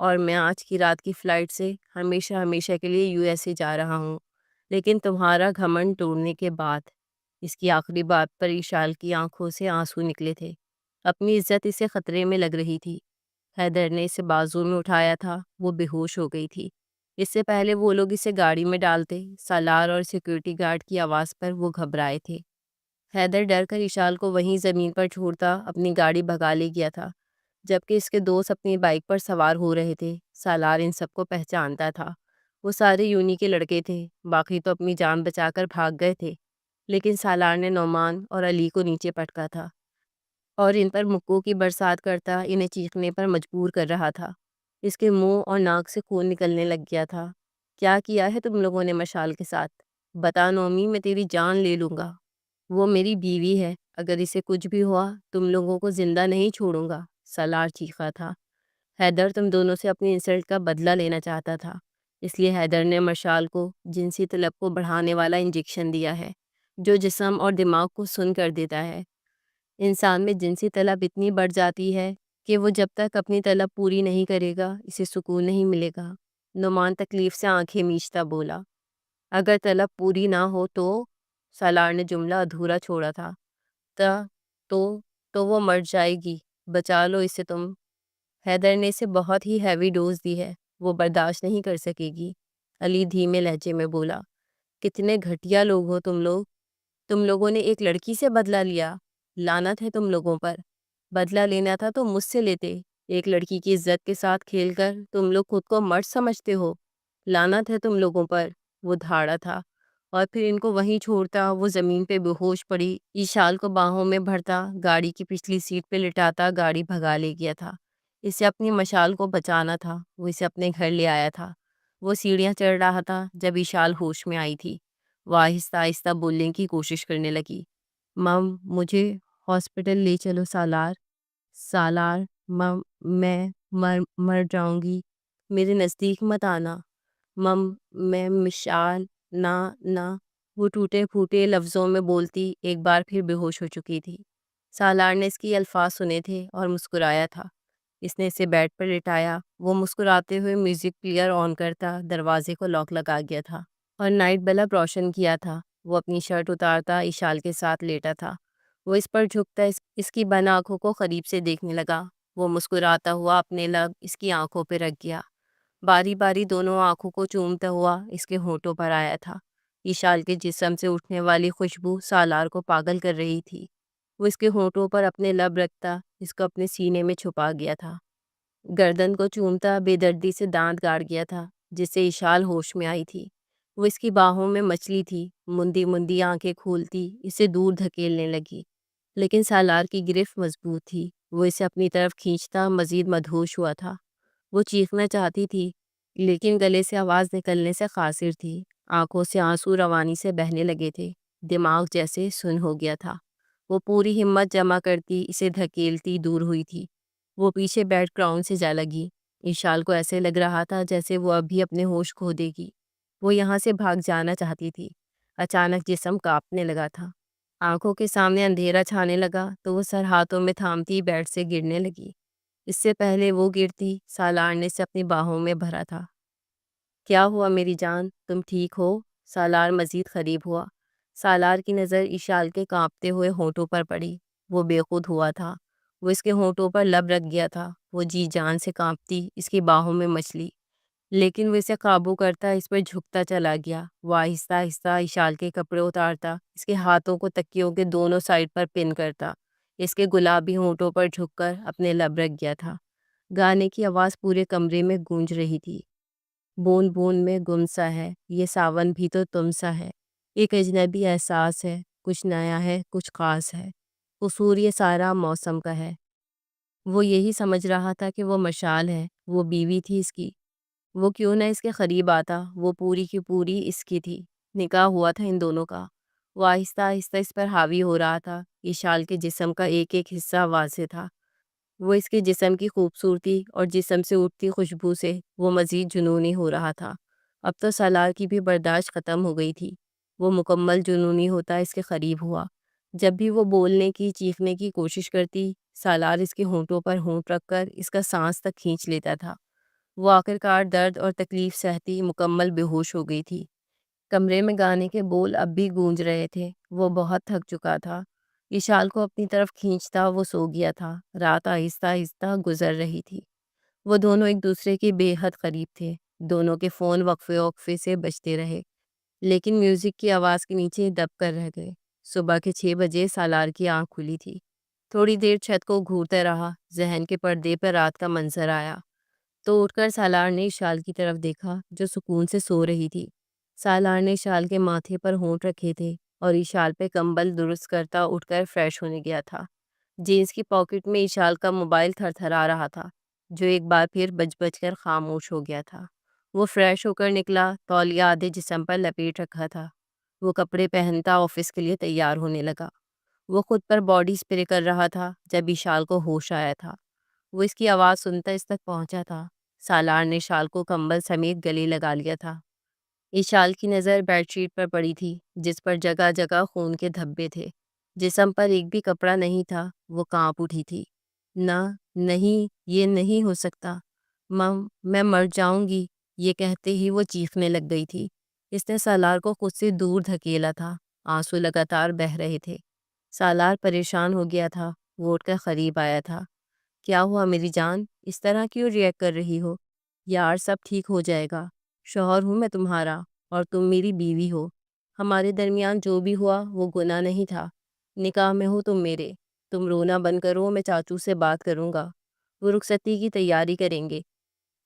اور میں آج کی رات کی فلائٹ سے ہمیشہ ہمیشہ کے لیے USA جا رہا ہوں، لیکن تمہارا گھمنڈ توڑنے کے بعد۔ اس کی آخری بات پر ایشال کی آنکھوں سے آنسو نکلے تھے۔ اپنی عزت اسے خطرے میں لگ رہی تھی۔ حیدر نے اسے بازو میں اٹھایا تھا، وہ بے ہوش ہو گئی تھی۔ اس سے پہلے وہ لوگ اسے گاڑی میں ڈالتے، سالار اور سیکورٹی گارڈ کی آواز پر وہ گھبرائے تھے۔ حیدر ڈر کر ایشال کو وہیں زمین پر چھوڑتا اپنی گاڑی بھگا لے گیا تھا، جبکہ اس کے دوست اپنی بائک پر سوار ہو رہے تھے۔ سالار ان سب کو پہچانتا تھا، وہ سارے یونی کے لڑکے تھے، باقی تو اپنی جان بچا کر بھاگ گئے تھے، لیکن سالار نے نعمان اور علی کو نیچے پٹکا تھا اور ان پر مکوں کی برسات کرتا انہیں چیخنے پر مجبور کر رہا تھا۔ اس کے منہ اور ناک سے خون نکلنے لگ گیا تھا۔ کیا کیا ہے تم لوگوں نے مشال کے ساتھ؟ بتا نومی، میں تیری جان لے لوں گا۔ وہ میری بیوی ہے، اگر اسے کچھ بھی ہوا تم لوگوں کو زندہ نہیں چھوڑوں گا، سالار چیخا تھا۔ حیدر تم دونوں سے اپنی انسلٹ کا بدلہ لینا چاہتا تھا، اس لیے حیدر نے مشال کو جنسی طلب کو بڑھانے والا انجیکشن دیا ہے، جو جسم اور دماغ کو سن کر دیتا ہے۔ انسان میں جنسی طلب اتنی بڑھ جاتی ہے کہ وہ جب تک اپنی طلب پوری نہیں کرے گا اسے سکون نہیں ملے گا۔ نعمان تکلیف سے آنکھیں میچتا بولا۔ اگر طلب پوری نہ ہو تو؟ سالار نے جملہ ادھورا چھوڑا تھا۔ تا تو تو وہ مر جائے گی، بچا لو اسے تم۔ حیدر نے اسے بہت ہی ہیوی ڈوز دی ہے، وہ برداشت نہیں کر سکے گی، علی دھیمے لہجے میں بولا۔ کتنے گھٹیا لوگ ہو تم لوگ، تم لوگوں نے ایک لڑکی سے بدلہ لیا، لعنت ہے تم لوگوں پر۔ بدلہ لینا تھا تو مجھ سے لیتے، ایک لڑکی کی عزت کے ساتھ کھیل کر تم لوگ خود کو مرد سمجھتے ہو، لعنت ہے تم لوگوں پر۔ وہ دھاڑا تھا اور پھر ان کو وہیں چھوڑتا وہ زمین پہ بے ہوش پڑی ایشال کو باہوں میں بھرتا گاڑی کی پچھلی سیٹ پہ لٹاتا گاڑی بھگا لے گیا تھا۔ اسے اپنی مشال کو بچانا تھا، وہ اسے اپنے گھر لے آیا تھا۔ وہ سیڑھیاں چڑھ رہا تھا جب ایشال ہوش میں آئی تھی۔ وہ آہستہ آہستہ بولنے کی کوشش کرنے لگی۔ مم، مجھے ہاسپٹل لے چلو سالار۔ سالار، مم، میں مر جاؤں گی، میرے نزدیک مت آنا۔ مم، میں مشال، نہ۔ وہ ٹوٹے پھوٹے لفظوں میں بولتی ایک بار پھر بے ہوش ہو چکی تھی۔ سالار نے اس کی الفاظ سنے تھے اور مسکرایا تھا۔ اس نے اسے بیڈ پر لٹایا، وہ مسکراتے ہوئے میوزک پلیئر آن کرتا دروازے کو لاک لگا گیا تھا اور نائٹ بلب روشن کیا تھا۔ وہ اپنی شرٹ اتارتا ایشال کے ساتھ لیٹا تھا، وہ اس پر جھکتا اس کی بند آنکھوں کو قریب سے دیکھنے لگا۔ وہ مسکراتا ہوا اپنے لب اس کی آنکھوں پہ رکھ گیا، باری باری دونوں آنکھوں کو چومتا ہوا اس کے ہونٹوں پر آیا تھا۔ ایشال کے جسم سے اٹھنے والی خوشبو سالار کو پاگل کر رہی تھی۔ وہ اس کے ہونٹوں پر اپنے لب رکھتا اس کو اپنے سینے میں چھپا گیا تھا، گردن کو چومتا بے دردی سے دانت گاڑ گیا تھا، جس سے ایشال ہوش میں آئی تھی۔ وہ اس کی باہوں میں مچلی تھی، مندی مندی آنکھیں کھولتی اسے دور دھکیلنے لگی، لیکن سالار کی گرفت مضبوط تھی، وہ اسے اپنی طرف کھینچتا مزید مدہوش ہوا تھا۔ وہ چیخنا چاہتی تھی لیکن گلے سے آواز نکلنے سے قاصر تھی، آنکھوں سے آنسو روانی سے بہنے لگے تھے، دماغ جیسے سن ہو گیا تھا۔ وہ پوری ہمت جمع کرتی اسے دھکیلتی دور ہوئی تھی۔ وہ پیچھے بیٹھ گراؤنڈ سے جا لگی۔ ایشال کو ایسے لگ رہا تھا جیسے وہ ابھی اپنے ہوش کھو دے گی۔ وہ یہاں سے بھاگ جانا چاہتی تھی۔ اچانک جسم کانپنے لگا تھا، آنکھوں کے سامنے اندھیرا چھانے لگا تو وہ سر ہاتھوں میں تھامتی بیڈ سے گرنے لگی۔ اس سے پہلے وہ گرتی سالار نے اسے اپنی باہوں میں بھرا تھا۔ کیا ہوا میری جان، تم ٹھیک ہو؟ سالار مزید قریب ہوا۔ سالار کی نظر ایشال کے کانپتے ہوئے ہونٹوں پر پڑی۔ وہ بے خود ہوا تھا، وہ اس کے ہونٹوں پر لب رکھ گیا تھا۔ وہ جی جان سے کانپتی اس کی باہوں میں مچلی، لیکن وہ اسے قابو کرتا اس پر جھکتا چلا گیا۔ وہ آہستہ آہستہ ایشال کے کپڑے اتارتا، اس کے ہاتھوں کو تکیوں کے دونوں سائڈ پر پن کرتا، اس کے گلابی ہونٹوں پر جھک کر اپنے لب رکھ گیا تھا۔ گانے کی آواز پورے کمرے میں گونج رہی تھی۔ بوند بوند میں گم سا ہے یہ ساون بھی تو تم سا ہے، ایک اجنبی احساس ہے، کچھ نیا ہے کچھ خاص ہے، قصور یہ سارا موسم کا ہے۔ وہ یہی سمجھ رہا تھا کہ وہ مشال ہے، وہ بیوی تھی اس کی، وہ کیوں نہ اس کے قریب آتا، وہ پوری کی پوری اس کی تھی، نکاح ہوا تھا ان دونوں کا۔ وہ آہستہ آہستہ اس پر حاوی ہو رہا تھا، ایشال کے جسم کا ایک ایک حصہ واضح تھا۔ وہ اس کے جسم کی خوبصورتی اور جسم سے اٹھتی خوشبو سے وہ مزید جنونی ہو رہا تھا۔ اب تو سالار کی بھی برداشت ختم ہو گئی تھی، وہ مکمل جنونی ہوتا اس کے قریب ہوا۔ جب بھی وہ بولنے کی چیخنے کی کوشش کرتی، سالار اس کے ہونٹوں پر ہونٹ رکھ کر اس کا سانس تک کھینچ لیتا تھا۔ وہ آخرکار درد اور تکلیف سہتی مکمل بے ہوش ہو گئی تھی۔ کمرے میں گانے کے بول اب بھی گونج رہے تھے۔ وہ بہت تھک چکا تھا۔ اشال کو اپنی طرف کھینچتا وہ سو گیا تھا۔ رات آہستہ آہستہ گزر رہی تھی۔ وہ دونوں ایک دوسرے کے بے حد قریب تھے۔ دونوں کے فون وقفے وقفے سے بجتے رہے، لیکن میوزک کی آواز کے نیچے دب کر رہ گئے۔ صبح کے 6 بجے سالار کی آنکھ کھلی تھی۔ تھوڑی دیر چھت کو گھورتا رہا۔ ذہن کے پردے پر رات کا منظر آیا تو اٹھ کر سالار نے اشال کی طرف دیکھا جو سکون سے سو رہی تھی۔ سالار نے اشال کے ماتھے پر ہونٹ رکھے تھے اور اشال پہ کمبل درست کرتا اٹھ کر فریش ہونے گیا تھا۔ جینس کی پاکٹ میں اشال کا موبائل تھر تھرا رہا تھا، جو ایک بار پھر بج بج کر خاموش ہو گیا تھا۔ وہ فریش ہو کر نکلا، تولیہ آدھے جسم پر لپیٹ رکھا تھا۔ وہ کپڑے پہنتا آفس کے لیے تیار ہونے لگا۔ وہ خود پر باڈی اسپرے کر رہا تھا جب اشال کو ہوش آیا تھا۔ وہ اس کی آواز سنتا اس تک پہنچا تھا۔ سالار نے اشال کو کمبل سمیت گلے لگا لیا تھا۔ اشال کی نظر بیڈ شیٹ پر پڑی تھی، جس پر جگہ جگہ خون کے دھبے تھے۔ جسم پر ایک بھی کپڑا نہیں تھا۔ وہ کانپ اٹھی تھی۔ نہ، نہیں، یہ نہیں ہو سکتا۔ مم، میں مر جاؤں گی۔ یہ کہتے ہی وہ چیخنے لگ گئی تھی۔ اس نے سالار کو خود سے دور دھکیلا تھا۔ آنسو لگاتار بہہ رہے تھے۔ سالار پریشان ہو گیا تھا۔ وہ اٹھ کر قریب آیا تھا۔ کیا ہوا میری جان؟ اس طرح کیوں ریئیکٹ کر رہی ہو؟ یار سب ٹھیک ہو جائے گا۔ شوہر ہوں میں تمہارا اور تم میری بیوی ہو۔ ہمارے درمیان جو بھی ہوا وہ گناہ نہیں تھا۔ نکاح میں ہو تم میرے۔ تم رونا بند کرو، میں چاچو سے بات کروں گا، وہ رخصتی کی تیاری کریں گے۔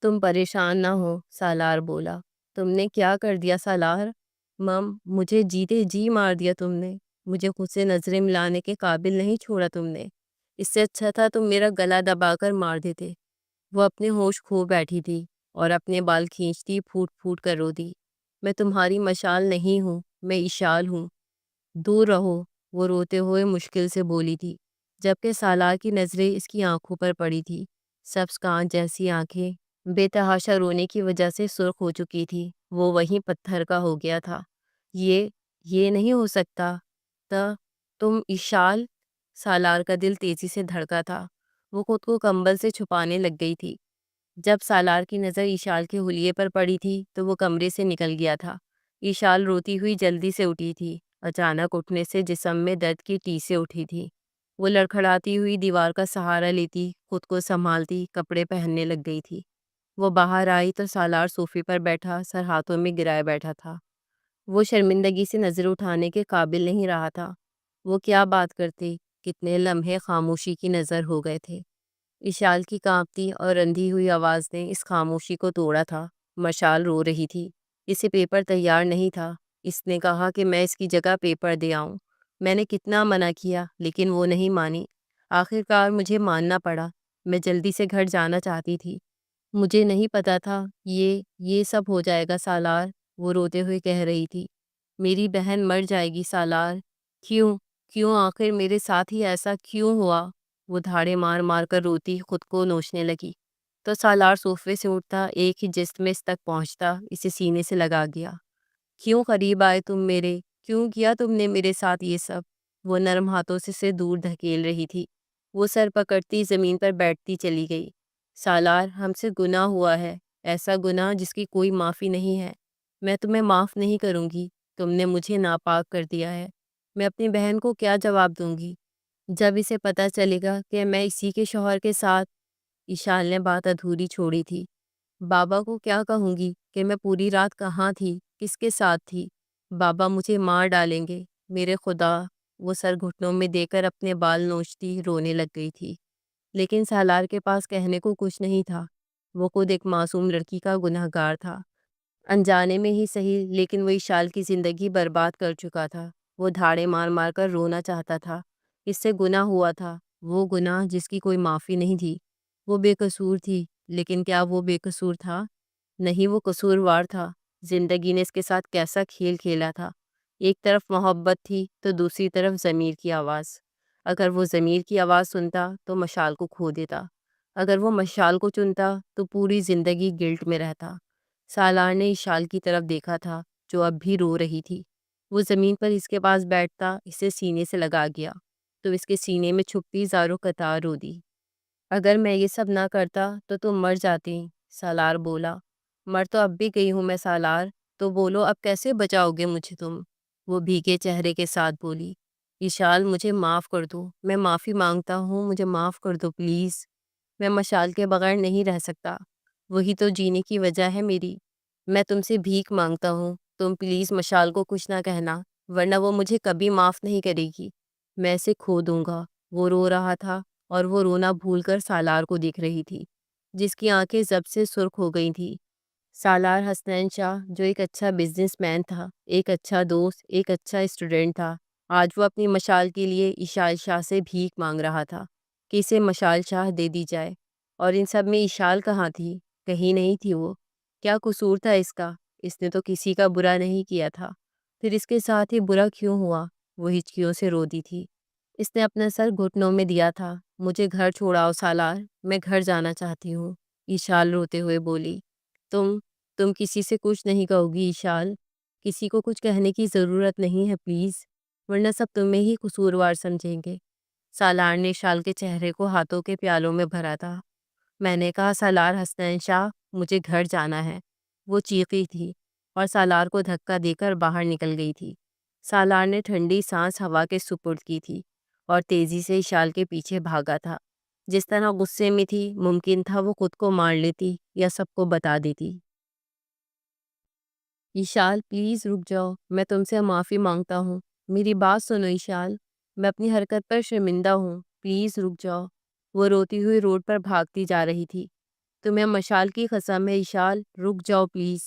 تم پریشان نہ ہو، سالار بولا۔ تم نے کیا کر دیا سالار؟ مم، مجھے جیتے جی مار دیا تم نے۔ مجھے خود سے نظریں ملانے کے قابل نہیں چھوڑا تم نے۔ اس سے اچھا تھا تم میرا گلا دبا کر مار دیتے۔ وہ اپنے ہوش کھو بیٹھی تھی اور اپنے بال کھینچتی پھوٹ پھوٹ کر رو دی۔ میں تمہاری مشال نہیں ہوں، میں اشال ہوں، دور رہو، وہ روتے ہوئے مشکل سے بولی تھی، جبکہ سالار کی نظریں اس کی آنکھوں پر پڑی تھی۔ سبز کانچ جیسی آنکھیں بے تحاشا رونے کی وجہ سے سرخ ہو چکی تھی۔ وہ وہیں پتھر کا ہو گیا تھا۔ یہ نہیں ہو سکتا۔ تم اشال؟ سالار کا دل تیزی سے دھڑکا تھا۔ وہ خود کو کمبل سے چھپانے لگ گئی تھی۔ جب سالار کی نظر اشال کے حلیے پر پڑی تھی تو وہ کمرے سے نکل گیا تھا۔ اشال روتی ہوئی جلدی سے اٹھی تھی۔ اچانک اٹھنے سے جسم میں درد کی ٹیسیں اٹھی تھی۔ وہ لڑکھڑاتی ہوئی دیوار کا سہارا لیتی، خود کو سنبھالتی کپڑے پہننے لگ گئی تھی۔ وہ باہر آئی تو سالار صوفے پر بیٹھا سر ہاتھوں میں گرائے بیٹھا تھا۔ وہ شرمندگی سے نظر اٹھانے کے قابل نہیں رہا تھا۔ وہ کیا بات کرتی؟ کتنے لمحے خاموشی کی نظر ہو گئے تھے۔ اشال کی کانپتی اور رندھی ہوئی آواز نے اس خاموشی کو توڑا تھا۔ مشال رو رہی تھی۔ اسے پیپر تیار نہیں تھا۔ اس نے کہا کہ میں اس کی جگہ پیپر دے آؤں۔ میں نے کتنا منع کیا لیکن وہ نہیں مانی۔ آخرکار مجھے ماننا پڑا۔ میں جلدی سے گھر جانا چاہتی تھی۔ مجھے نہیں پتا تھا یہ سب ہو جائے گا سالار، وہ روتے ہوئے کہہ رہی تھی۔ میری بہن مر جائے گی سالار۔ کیوں آخر میرے ساتھ ہی ایسا کیوں ہوا؟ وہ دھاڑے مار مار کر روتی خود کو نوچنے لگی تو سالار صوفے سے اٹھتا ایک ہی جست میں اس تک پہنچتا، اسے سینے سے لگا گیا۔ کیوں قریب آئے تم میرے؟ کیوں کیا تم نے میرے ساتھ یہ سب؟ وہ نرم ہاتھوں سے دور دھکیل رہی تھی۔ وہ سر پکڑتی زمین پر بیٹھتی چلی گئی۔ سالار، ہم سے گناہ ہوا ہے، ایسا گناہ جس کی کوئی معافی نہیں ہے۔ میں تمہیں معاف نہیں کروں گی۔ تم نے مجھے ناپاک کر دیا ہے۔ میں اپنی بہن کو کیا جواب دوں گی جب اسے پتہ چلے گا کہ میں اسی کے شوہر کے ساتھ؟ اشال نے بات ادھوری چھوڑی تھی۔ بابا کو کیا کہوں گی کہ میں پوری رات کہاں تھی، کس کے ساتھ تھی؟ بابا مجھے مار ڈالیں گے، میرے خدا۔ وہ سر گھٹنوں میں دے کر اپنے بال نوچتی رونے لگ گئی تھی۔ لیکن سالار کے پاس کہنے کو کچھ نہیں تھا۔ وہ خود ایک معصوم لڑکی کا گناہ گار تھا، انجانے میں ہی صحیح، لیکن وہ اشال کی زندگی برباد کر چکا تھا۔ وہ دھاڑے مار مار کر رونا چاہتا تھا۔ اس سے گناہ ہوا تھا، وہ گناہ جس کی کوئی معافی نہیں تھی۔ وہ بے قصور تھی، لیکن کیا وہ بے قصور تھا؟ نہیں، وہ قصوروار تھا۔ زندگی نے اس کے ساتھ کیسا کھیل کھیلا تھا۔ ایک طرف محبت تھی تو دوسری طرف ضمیر کی آواز۔ اگر وہ ضمیر کی آواز سنتا تو مشال کو کھو دیتا، اگر وہ مشال کو چنتا تو پوری زندگی گلٹ میں رہتا۔ سالار نے اشال کی طرف دیکھا تھا جو اب بھی رو رہی تھی۔ وہ زمین پر اس کے پاس بیٹھتا اسے سینے سے لگا گیا تو اس کے سینے میں چھپتی زاروں قطار رو دی۔ اگر میں یہ سب نہ کرتا تو تم مر جاتی، سالار بولا۔ مر تو اب بھی گئی ہوں میں سالار، تو بولو اب کیسے بچاؤ گے مجھے تم؟ وہ بھیگے چہرے کے ساتھ بولی۔ اشال مجھے معاف کر دو، میں معافی مانگتا ہوں، مجھے معاف کر دو پلیز۔ میں مشال کے بغیر نہیں رہ سکتا، وہی تو جینے کی وجہ ہے میری۔ میں تم سے بھیک مانگتا ہوں، تم پلیز مشال کو کچھ نہ کہنا، ورنہ وہ مجھے کبھی معاف نہیں کرے گی، میں اسے کھو دوں گا۔ وہ رو رہا تھا اور وہ رونا بھول کر سالار کو دیکھ رہی تھی، جس کی آنکھیں ضب سے سرخ ہو گئی تھیں۔ سالار حسنین شاہ جو ایک اچھا بزنس مین تھا، ایک اچھا دوست، ایک اچھا اسٹوڈنٹ تھا، آج وہ اپنی مشال کے لیے اشال شاہ سے بھیک مانگ رہا تھا کہ اسے مشال شاہ دے دی جائے۔ اور ان سب میں اشال کہاں تھی؟ کہیں نہیں تھی وہ۔ کیا قصور تھا اس کا؟ اس نے تو کسی کا برا نہیں کیا تھا، پھر اس کے ساتھ ہی برا کیوں ہوا؟ وہ ہچکیوں سے روتی تھی۔ اس نے اپنا سر گھٹنوں میں دیا تھا۔ مجھے گھر چھوڑاؤ سالار، میں گھر جانا چاہتی ہوں، اشال روتے ہوئے بولی۔ تم تم کسی سے کچھ نہیں کہو گی اشال، کسی کو کچھ کہنے کی ضرورت نہیں ہے پلیز، ورنہ سب تمہیں ہی قصوروار سمجھیں گے۔ سالار نے اشال کے چہرے کو ہاتھوں کے پیالوں میں بھرا تھا۔ میں نے کہا سالار حسنین شاہ مجھے گھر جانا ہے، وہ چیخی تھی اور سالار کو دھکا دے کر باہر نکل گئی تھی۔ سالار نے ٹھنڈی سانس ہوا کے سپرد کی تھی اور تیزی سے اشال کے پیچھے بھاگا تھا۔ جس طرح غصے میں تھی ممکن تھا وہ خود کو مار لیتی یا سب کو بتا دیتی۔ اشال پلیز رک جاؤ، میں تم سے معافی مانگتا ہوں، میری بات سنو اشال، میں اپنی حرکت پر شرمندہ ہوں، پلیز رک جاؤ۔ وہ روتی ہوئی روڈ پر بھاگتی جا رہی تھی۔ تمہیں مشال کی قسم ہے اشال، رک جاؤ پلیز۔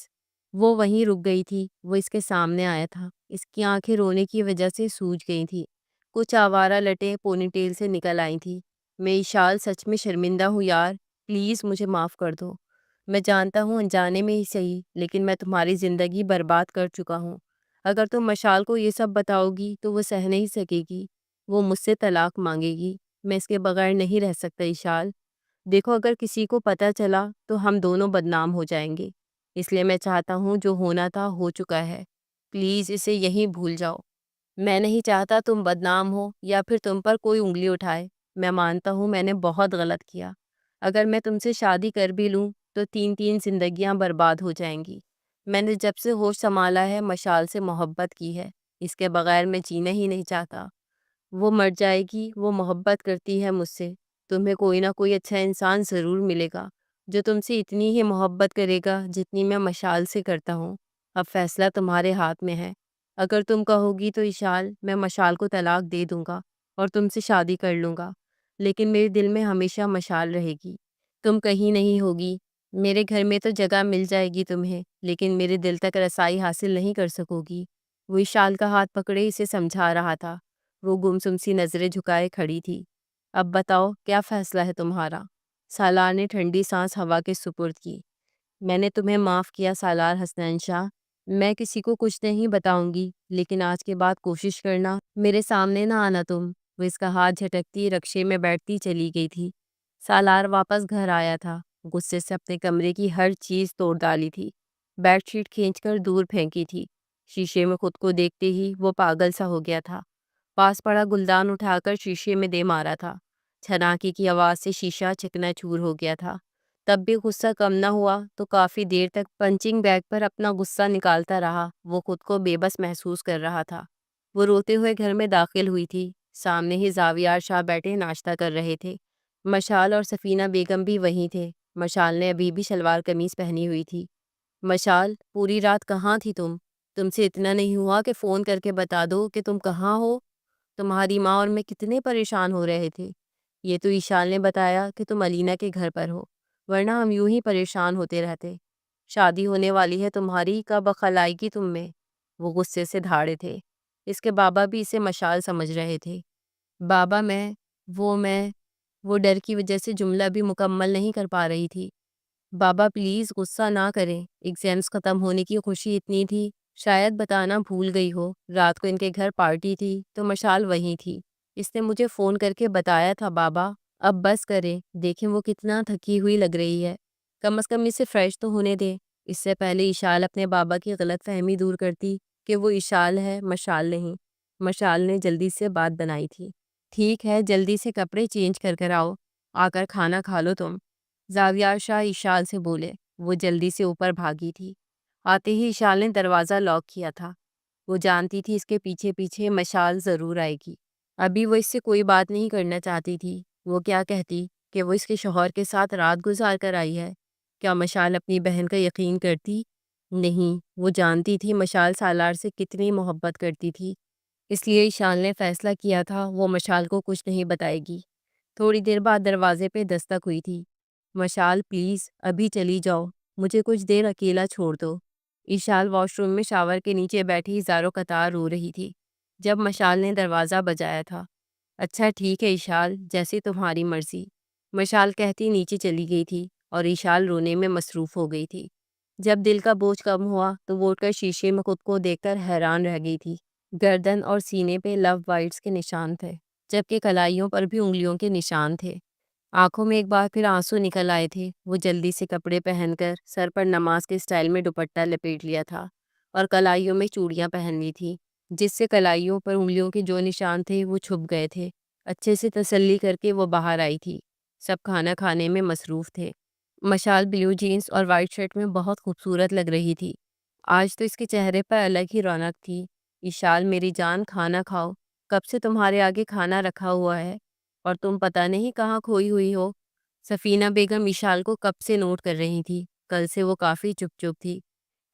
وہ وہیں رک گئی تھی، وہ اس کے سامنے آیا تھا، اس کی آنکھیں رونے کی وجہ سے سوج گئی تھیں، کچھ آوارہ لٹیں پونی ٹیل سے نکل آئی تھیں۔ میں اشال سچ میں شرمندہ ہوں یار، پلیز مجھے معاف کر دو۔ میں جانتا ہوں انجانے میں ہی صحیح، لیکن میں تمہاری زندگی برباد کر چکا ہوں۔ اگر تم مشال کو یہ سب بتاؤ گی تو وہ سہ نہیں سکے گی، وہ مجھ سے طلاق مانگے گی، میں اس کے بغیر نہیں رہ سکتا اشال۔ دیکھو اگر کسی کو پتہ چلا تو ہم دونوں بدنام ہو جائیں گے، اس لیے میں چاہتا ہوں جو ہونا تھا ہو چکا ہے، پلیز اسے یہیں بھول جاؤ۔ میں نہیں چاہتا تم بدنام ہو یا پھر تم پر کوئی انگلی اٹھائے۔ میں مانتا ہوں میں نے بہت غلط کیا، اگر میں تم سے شادی کر بھی لوں تو تین تین زندگیاں برباد ہو جائیں گی۔ میں نے جب سے ہوش سنبھالا ہے مشال سے محبت کی ہے، اس کے بغیر میں جینا ہی نہیں چاہتا۔ وہ مر جائے گی، وہ محبت کرتی ہے مجھ سے، تمہیں کوئی نہ کوئی اچھا انسان ضرور ملے گا جو تم سے اتنی ہی محبت کرے گا جتنی میں مشال سے کرتا ہوں۔ اب فیصلہ تمہارے ہاتھ میں ہے، اگر تم کہو گی تو اشال میں مشال کو طلاق دے دوں گا اور تم سے شادی کر لوں گا، لیکن میرے دل میں ہمیشہ مشال رہے گی، تم کہیں نہیں ہوگی۔ میرے گھر میں تو جگہ مل جائے گی تمہیں، لیکن میرے دل تک رسائی حاصل نہیں کر سکو گی۔ وہ اشال کا ہاتھ پکڑے اسے سمجھا رہا تھا۔ وہ گمسم سی نظریں جھکائے کھڑی تھی۔ اب بتاؤ کیا فیصلہ ہے تمہارا؟ سالار نے ٹھنڈی سانس ہوا کے سپرد کی۔ میں نے تمہیں معاف کیا سالار حسنین شاہ، میں کسی کو کچھ نہیں بتاؤں گی، لیکن آج کے بعد کوشش کرنا میرے سامنے نہ آنا تم۔ وہ اس کا ہاتھ جھٹکتی رکشے میں بیٹھتی چلی گئی تھی۔ سالار واپس گھر آیا تھا، غصے سے اپنے کمرے کی ہر چیز توڑ ڈالی تھی، بیڈ شیٹ کھینچ کر دور پھینکی تھی، شیشے میں خود کو دیکھتے ہی وہ پاگل سا ہو گیا تھا۔ پاس پڑا گلدان اٹھا کر شیشے میں دے مارا تھا، چھناکی کی آواز سے شیشہ چکنا چور ہو گیا تھا۔ تب بھی غصہ کم نہ ہوا تو کافی دیر تک پنچنگ بیگ پر اپنا غصہ نکالتا رہا۔ وہ خود کو بے بس محسوس کر رہا تھا۔ وہ روتے ہوئے گھر میں داخل ہوئی تھی، سامنے ہی زاویار شاہ بیٹھے ناشتہ کر رہے تھے۔ مشال اور سفینہ بیگم بھی وہیں تھے۔ مشال نے ابھی بھی شلوار قمیص پہنی ہوئی تھی۔ مشال پوری رات کہاں تھی تم سے اتنا نہیں ہوا کہ فون کر کے بتا دو کہ تم کہاں ہو؟ تمہاری ماں اور میں کتنے پریشان ہو رہے تھے۔ یہ تو اشال نے بتایا کہ تم علینا کے گھر پر ہو، ورنہ ہم یوں ہی پریشان ہوتے رہتے۔ شادی ہونے والی ہے تمہاری، کب عقل آئے گی تم میں؟ وہ غصے سے دھاڑے تھے۔ اس کے بابا بھی اسے مشال سمجھ رہے تھے۔ بابا میں وہ ڈر کی وجہ سے جملہ بھی مکمل نہیں کر پا رہی تھی۔ بابا پلیز غصہ نہ کریں، ایگزامز ختم ہونے کی خوشی اتنی تھی، شاید بتانا بھول گئی ہو، رات کو ان کے گھر پارٹی تھی تو مشال وہیں تھی، اس نے مجھے فون کر کے بتایا تھا بابا۔ اب بس کریں، دیکھیں وہ کتنا تھکی ہوئی لگ رہی ہے، کم از کم اسے فریش تو ہونے دیں۔ اس سے پہلے اشال اپنے بابا کی غلط فہمی دور کرتی کہ وہ اشال ہے، مشال نہیں۔ مشال نے جلدی سے بات بنائی تھی۔ ٹھیک ہے، جلدی سے کپڑے چینج کر آؤ، آ کر کھانا کھا لو تم۔ زاویار شاہ اشال سے بولے۔ وہ جلدی سے اوپر بھاگی تھی۔ آتے ہی اشال نے دروازہ لاک کیا تھا۔ وہ جانتی تھی اس کے پیچھے پیچھے مشال ضرور آئے گی۔ ابھی وہ اس سے کوئی بات نہیں کرنا چاہتی تھی۔ وہ کیا کہتی کہ وہ اس کے شوہر کے ساتھ رات گزار کر آئی ہے؟ کیا مشال اپنی بہن کا یقین کرتی؟ نہیں، وہ جانتی تھی مشال سالار سے کتنی محبت کرتی تھی، اس لیے اشال نے فیصلہ کیا تھا وہ مشال کو کچھ نہیں بتائے گی۔ تھوڑی دیر بعد دروازے پہ دستک ہوئی تھی۔ مشال پلیز ابھی چلی جاؤ، مجھے کچھ دیر اکیلا چھوڑ دو۔ اشال واش روم میں شاور کے نیچے بیٹھی زارو قطار رو رہی تھی جب مشال نے دروازہ بجایا تھا۔ اچھا ٹھیک ہے اشال، جیسی تمہاری مرضی، مشال کہتی نیچے چلی گئی تھی اور اشال رونے میں مصروف ہو گئی تھی۔ جب دل کا بوجھ کم ہوا تو وہ اٹھ کر شیشے میں خود کو دیکھ کر حیران رہ گئی تھی۔ گردن اور سینے پہ لو بائٹس کے نشان تھے، جبکہ کلائیوں پر بھی انگلیوں کے نشان تھے۔ آنکھوں میں ایک بار پھر آنسو نکل آئے تھے۔ وہ جلدی سے کپڑے پہن کر سر پر نماز کے سٹائل میں دوپٹہ لپیٹ لیا تھا اور کلائیوں میں چوڑیاں پہن لی تھی، جس سے کلائیوں پر انگلیوں کے جو نشان تھے وہ چھپ گئے تھے۔ اچھے سے تسلی کر کے وہ باہر آئی تھی۔ سب کھانا کھانے میں مصروف تھے۔ مشال بلیو جینس اور وائٹ شرٹ میں بہت خوبصورت لگ رہی تھی۔ آج تو اس کے چہرے پر الگ ہی رونق تھی۔ اشال میری جان، کھانا کھاؤ، کب سے تمہارے آگے کھانا رکھا ہوا ہے اور تم پتہ نہیں کہاں کھوئی ہوئی ہو۔ سفینہ بیگم اشال کو کب سے نوٹ کر رہی تھی۔ کل سے وہ کافی چپ چپ تھی۔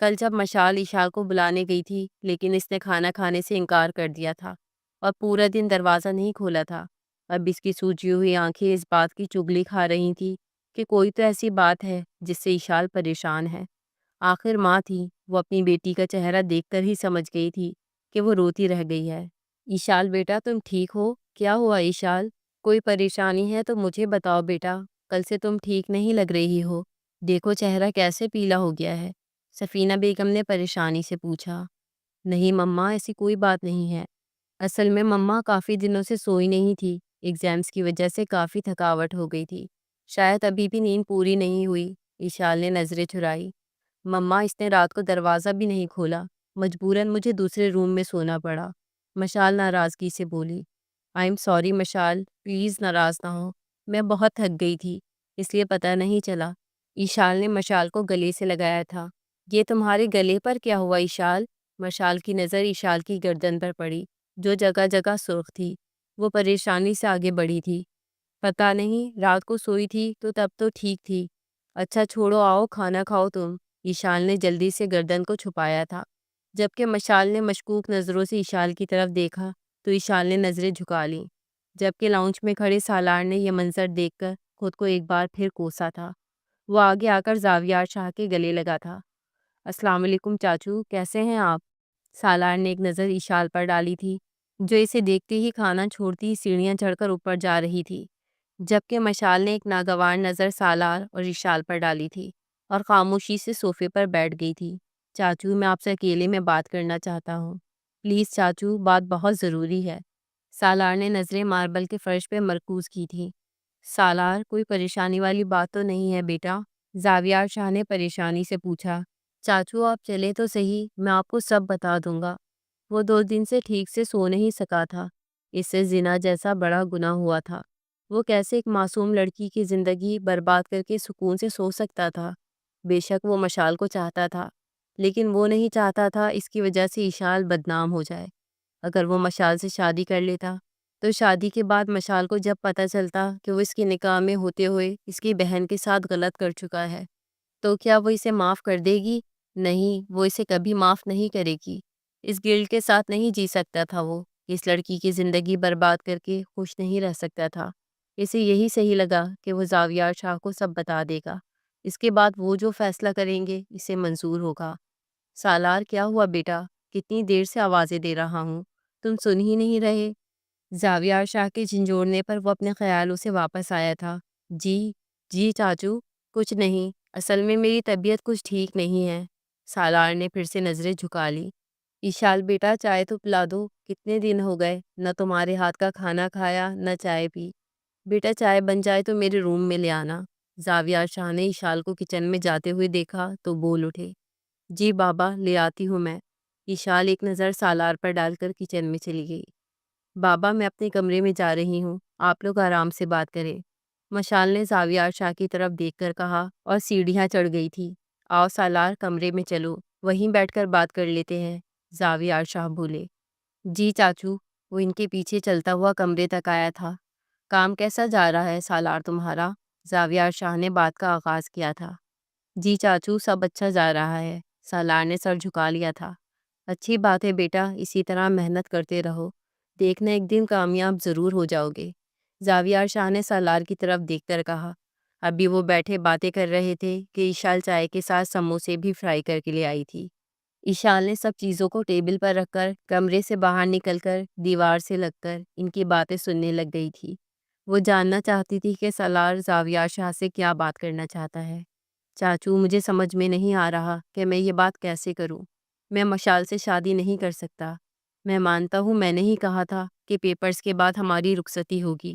کل جب مشال اشال کو بلانے گئی تھی لیکن اس نے کھانا کھانے سے انکار کر دیا تھا اور پورا دن دروازہ نہیں کھولا تھا۔ اب اس کی سوجی ہوئی آنکھیں اس بات کی چگلی کھا رہی تھی کہ کوئی تو ایسی بات ہے جس سے اشال پریشان ہے۔ آخر ماں تھی، وہ اپنی بیٹی کا چہرہ دیکھ کر ہی سمجھ گئی تھی کہ وہ روتی رہ گئی ہے۔ اشال بیٹا تم ٹھیک ہو؟ کیا ہوا اشال؟ کوئی پریشانی ہے تو مجھے بتاؤ بیٹا، کل سے تم ٹھیک نہیں لگ رہی ہو، دیکھو چہرہ کیسے پیلا ہو گیا ہے۔ سفینہ بیگم نے پریشانی سے پوچھا۔ نہیں مما، ایسی کوئی بات نہیں ہے۔ اصل میں مما کافی دنوں سے سوئی نہیں تھی، ایگزامز کی وجہ سے کافی تھکاوٹ ہو گئی تھی، شاید ابھی بھی نیند پوری نہیں ہوئی۔ اشال نے نظریں چرائی۔ مما اس نے رات کو دروازہ بھی نہیں کھولا، مجبوراً مجھے دوسرے روم میں سونا پڑا۔ مشال ناراضگی سے بولی۔ I am sorry Mishal, please ناراض نہ ہو، میں بہت تھک گئی تھی اس لیے پتہ نہیں چلا۔ اشال نے مشال کو گلے سے لگایا تھا۔ یہ تمہارے گلے پر کیا ہوا اشال؟ مشال کی نظر اشال کی گردن پر پڑی جو جگہ جگہ سرخ تھی۔ وہ پریشانی سے آگے بڑھی تھی۔ پتہ نہیں، رات کو سوئی تھی تو تب تو ٹھیک تھی۔ اچھا چھوڑو، آؤ کھانا کھاؤ تم۔ اشال نے جلدی سے گردن کو چھپایا تھا۔ جبکہ مشال نے مشکوک نظروں سے اشال کی طرف دیکھا تو اشال نے نظریں جھکا لیں۔ جبکہ لاؤنج میں کھڑے سالار نے یہ منظر دیکھ کر خود کو ایک بار پھر کوسا تھا۔ وہ آگے آ کر زاویار شاہ کے گلے لگا تھا۔ السلام علیکم چاچو، کیسے ہیں آپ؟ سالار نے ایک نظر اشال پر ڈالی تھی جو اسے دیکھتے ہی کھانا چھوڑتی سیڑھیاں چڑھ کر اوپر جا رہی تھی، جبکہ مشال نے ایک ناگوار نظر سالار اور اشال پر ڈالی تھی اور خاموشی سے صوفے پر بیٹھ گئی تھی۔ چاچو، میں آپ سے اکیلے میں بات کرنا چاہتا ہوں، پلیز چاچو، بات بہت ضروری ہے۔ سالار نے نظریں ماربل کے فرش پہ مرکوز کی تھیں۔ سالار، کوئی پریشانی والی بات تو نہیں ہے بیٹا؟ زاویار شاہ نے پریشانی سے پوچھا۔ چاچو آپ چلیں تو صحیح، میں آپ کو سب بتا دوں گا۔ وہ 2 دن سے ٹھیک سے سو نہیں سکا تھا، اس سے زنا جیسا بڑا گناہ ہوا تھا۔ وہ کیسے ایک معصوم لڑکی کی زندگی برباد کر کے سکون سے سو سکتا تھا؟ بے شک وہ مشال کو چاہتا تھا، لیکن وہ نہیں چاہتا تھا اس کی وجہ سے اشال بدنام ہو جائے۔ اگر وہ مشال سے شادی کر لیتا تو شادی کے بعد مشال کو جب پتہ چلتا کہ وہ اس کے نکاح میں ہوتے ہوئے اس کی بہن کے ساتھ غلط کر چکا ہے تو کیا وہ اسے معاف کر دے گی؟ نہیں، وہ اسے کبھی معاف نہیں کرے گی۔ اس گلٹ کے ساتھ نہیں جی سکتا تھا وہ، اس لڑکی کی زندگی برباد کر کے خوش نہیں رہ سکتا تھا۔ اسے یہی صحیح لگا کہ وہ زاویار شاہ کو سب بتا دے گا، اس کے بعد وہ جو فیصلہ کریں گے اسے منظور ہوگا۔ سالار کیا ہوا بیٹا؟ کتنی دیر سے آوازیں دے رہا ہوں، تم سن ہی نہیں رہے؟ زاویار شاہ کے جھنجھوڑنے پر وہ اپنے خیالوں سے واپس آیا تھا۔ جی چاچو، کچھ نہیں، اصل میں میری طبیعت کچھ ٹھیک نہیں ہے۔ سالار نے پھر سے نظریں جھکا لی۔ اشال بیٹا چائے تو پلا دو، کتنے دن ہو گئے نہ تمہارے ہاتھ کا کھانا کھایا نہ چائے پی۔ بیٹا چائے بن جائے تو میرے روم میں لے آنا۔ زاویار شاہ نے اشال کو کچن میں جاتے ہوئے دیکھا تو بول اٹھے۔ جی بابا، لے آتی ہوں میں۔ اشال ایک نظر سالار پر ڈال کر کچن میں چلی گئی۔ بابا میں اپنے کمرے میں جا رہی ہوں، آپ لوگ آرام سے بات کریں۔ مشال نے زاویار شاہ کی طرف دیکھ کر کہا اور سیڑھیاں چڑھ گئی تھی۔ آؤ سالار، کمرے میں چلو، وہیں بیٹھ کر بات کر لیتے ہیں، زاویار شاہ بولے۔ جی چاچو۔ وہ ان کے پیچھے چلتا ہوا کمرے تک آیا تھا۔ کام کیسا جا رہا ہے سالار تمہارا؟ زاویار شاہ نے بات کا آغاز کیا تھا۔ جی چاچو، سب اچھا جا رہا ہے، سالار نے سر جھکا لیا تھا۔ اچھی بات ہے بیٹا، اسی طرح محنت کرتے رہو، دیکھنا ایک دن کامیاب ضرور ہو جاؤ گے، زاویار شاہ نے سالار کی طرف دیکھ کر کہا۔ ابھی وہ بیٹھے باتیں کر رہے تھے کہ ایشال چائے کے ساتھ سموسے بھی فرائی کر کے لے آئی تھی۔ ایشال نے سب چیزوں کو ٹیبل پر رکھ کر کمرے سے باہر نکل کر دیوار سے لگ کر ان کی باتیں سننے لگ گئی تھی۔ وہ جاننا چاہتی تھی کہ سالار زاویار شاہ سے کیا بات کرنا چاہتا ہے۔ چاچو، مجھے سمجھ میں نہیں آ رہا کہ میں یہ بات کیسے کروں۔ میں مشال سے شادی نہیں کر سکتا۔ میں مانتا ہوں میں نے ہی کہا تھا کہ پیپرز کے بعد ہماری رخصتی ہوگی،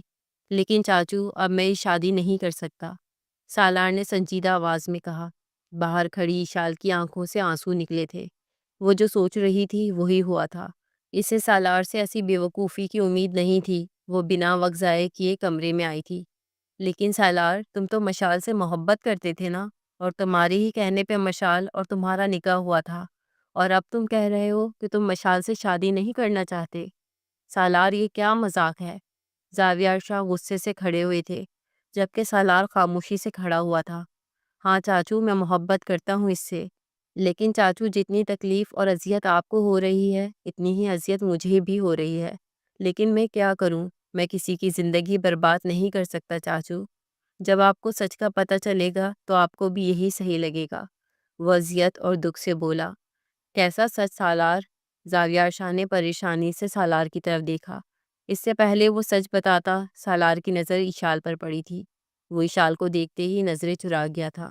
لیکن چاچو اب میں یہ شادی نہیں کر سکتا، سالار نے سنجیدہ آواز میں کہا۔ باہر کھڑی ایشال کی آنکھوں سے آنسو نکلے تھے۔ وہ جو سوچ رہی تھی وہی ہوا تھا۔ اسے سالار سے ایسی بیوقوفی کی امید نہیں تھی۔ وہ بنا وقت ضائع کیے کمرے میں آئی تھی۔ لیکن سالار، تم تو مشال سے محبت کرتے تھے نا، اور تمہارے ہی کہنے پہ مشال اور تمہارا نکاح ہوا تھا، اور اب تم کہہ رہے ہو کہ تم مشال سے شادی نہیں کرنا چاہتے۔ سالار، یہ کیا مذاق ہے؟ زاویار شاہ غصے سے کھڑے ہوئے تھے، جبکہ سالار خاموشی سے کھڑا ہوا تھا۔ ہاں چاچو، میں محبت کرتا ہوں اس سے، لیکن چاچو جتنی تکلیف اور اذیت آپ کو ہو رہی ہے اتنی ہی اذیت مجھے بھی ہو رہی ہے، لیکن میں کیا کروں؟ میں کسی کی زندگی برباد نہیں کر سکتا چاچو۔ جب آپ کو سچ کا پتہ چلے گا تو آپ کو بھی یہی صحیح لگے گا، وہ اذیت اور دکھ سے بولا۔ کیسا سچ سالار؟ زاویار شاہ نے پریشانی سے سالار کی طرف دیکھا۔ اس سے پہلے وہ سچ بتاتا، سالار کی نظر ایشال پر پڑی تھی۔ وہ ایشال کو دیکھتے ہی نظریں چرا گیا تھا۔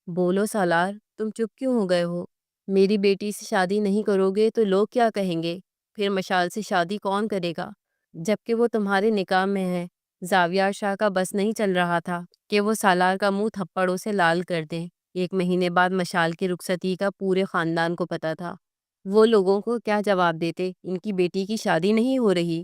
بولو سالار، تم چپ کیوں ہو گئے ہو؟ میری بیٹی سے شادی نہیں کرو گے تو لوگ کیا کہیں گے؟ پھر مشال سے شادی کون کرے گا، جبکہ وہ تمہارے نکاح میں ہے؟ زاویار شاہ کا بس نہیں چل رہا تھا کہ وہ سالار کا منہ تھپڑوں سے لال کر دیں۔ 1 مہینے بعد مشال کی رخصتی کا پورے خاندان کو پتہ تھا۔ وہ لوگوں کو کیا جواب دیتے؟ ان کی بیٹی کی شادی نہیں ہو رہی۔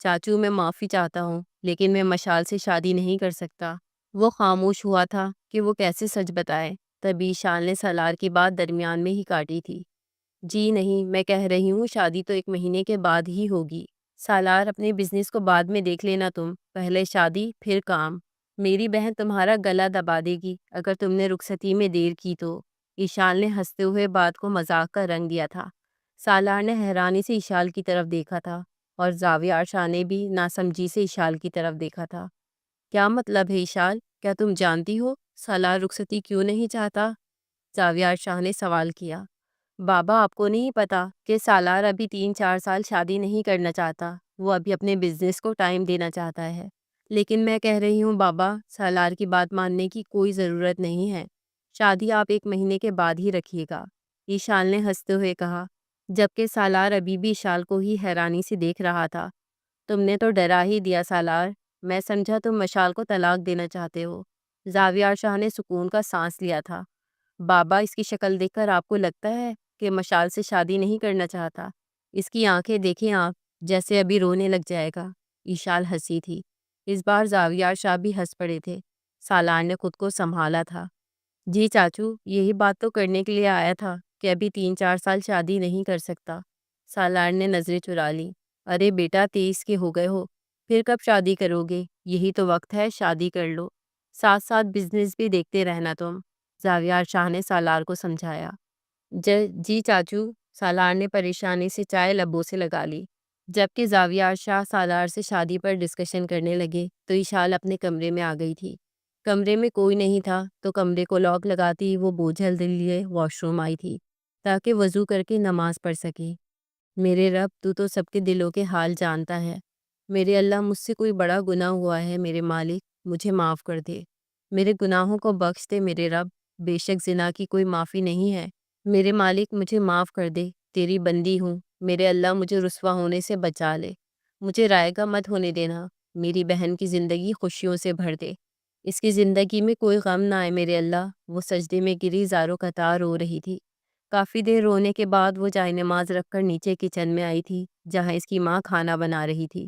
چاچو، میں معافی چاہتا ہوں، لیکن میں مشال سے شادی نہیں کر سکتا۔ وہ خاموش ہوا تھا کہ وہ کیسے سچ بتائے۔ تبھی ایشال نے سالار کی بات درمیان میں ہی کاٹی تھی۔ جی نہیں، میں کہہ رہی ہوں شادی تو 1 مہینے کے بعد ہی ہوگی۔ سالار، اپنے بزنس کو بعد میں دیکھ لینا، تم پہلے شادی پھر کام۔ میری بہن تمہارا گلا دبا دے گی اگر تم نے رخصتی میں دیر کی تو۔ ایشال نے ہنستے ہوئے بات کو مذاق کا رنگ دیا تھا۔ سالار نے حیرانی سے ایشال کی طرف دیکھا تھا، اور زاویار شاہ نے بھی ناسمجھی سے ایشال کی طرف دیکھا تھا۔ کیا مطلب ہے ایشال؟ کیا تم جانتی ہو سالار رخصتی کیوں نہیں چاہتا؟ زاویار شاہ نے سوال کیا۔ بابا، آپ کو نہیں پتا کہ سالار ابھی 3-4 سال شادی نہیں کرنا چاہتا؟ وہ ابھی اپنے بزنس کو ٹائم دینا چاہتا ہے۔ لیکن میں کہہ رہی ہوں بابا، سالار کی بات ماننے کی کوئی ضرورت نہیں ہے، شادی آپ 1 مہینے کے بعد ہی رکھیے گا، ایشال نے ہنستے ہوئے کہا، جبکہ سالار ابھی بھی ایشال کو ہی حیرانی سے دیکھ رہا تھا۔ تم نے تو ڈرا ہی دیا سالار، میں سمجھا تم مشال کو طلاق دینا چاہتے ہو۔ زاویار شاہ نے سکون کا سانس لیا تھا۔ بابا، اس کی شکل دیکھ کر آپ کو لگتا ہے کہ مشال سے شادی نہیں کرنا چاہتا؟ اس کی آنکھیں دیکھیں آپ، جیسے ابھی رونے لگ جائے گا۔ ایشال ہنسی تھی۔ اس بار زاویار شاہ بھی ہنس پڑے تھے۔ سالار نے خود کو سنبھالا تھا۔ جی چاچو، یہی بات تو کرنے کے لیے آیا تھا کہ ابھی 3-4 سال شادی نہیں کر سکتا۔ سالار نے نظریں چرا لیں۔ ارے بیٹا، 23 کے ہو گئے ہو، پھر کب شادی کرو گے؟ یہی تو وقت ہے، شادی کر لو، ساتھ ساتھ بزنس بھی دیکھتے رہنا تم، زاویار شاہ نے سالار کو سمجھایا۔ جی چاچو، سالار نے پریشانی سے چائے لبوں سے لگا لی۔ جبکہ زاویار شاہ سالار سے شادی پر ڈسکشن کرنے لگے تو ایشال اپنے کمرے میں آ گئی تھی۔ کمرے میں کوئی نہیں تھا تو کمرے کو لاک لگاتی وہ بوجھل دل لیے واش روم آئی تھی تاکہ وضو کر کے نماز پڑھ سکے۔ میرے رب، تو سب کے دلوں کے حال جانتا ہے۔ میرے اللہ، مجھ سے کوئی بڑا گناہ ہوا ہے، میرے مالک مجھے معاف کر دے، میرے گناہوں کو بخش دے میرے رب، بے شک زنا کی کوئی معافی نہیں ہے۔ میرے مالک مجھے معاف کر دے، تیری بندی ہوں، میرے اللہ مجھے رسوا ہونے سے بچا لے، مجھے رائیگاں مت ہونے دینا، میری بہن کی زندگی خوشیوں سے بھر دے، اس کی زندگی میں کوئی غم نہ آئے میرے اللہ۔ وہ سجدے میں گری زاروں قطار رو رہی تھی۔ کافی دیر رونے کے بعد وہ جائے نماز رکھ کر نیچے کچن میں آئی تھی جہاں اس کی ماں کھانا بنا رہی تھی۔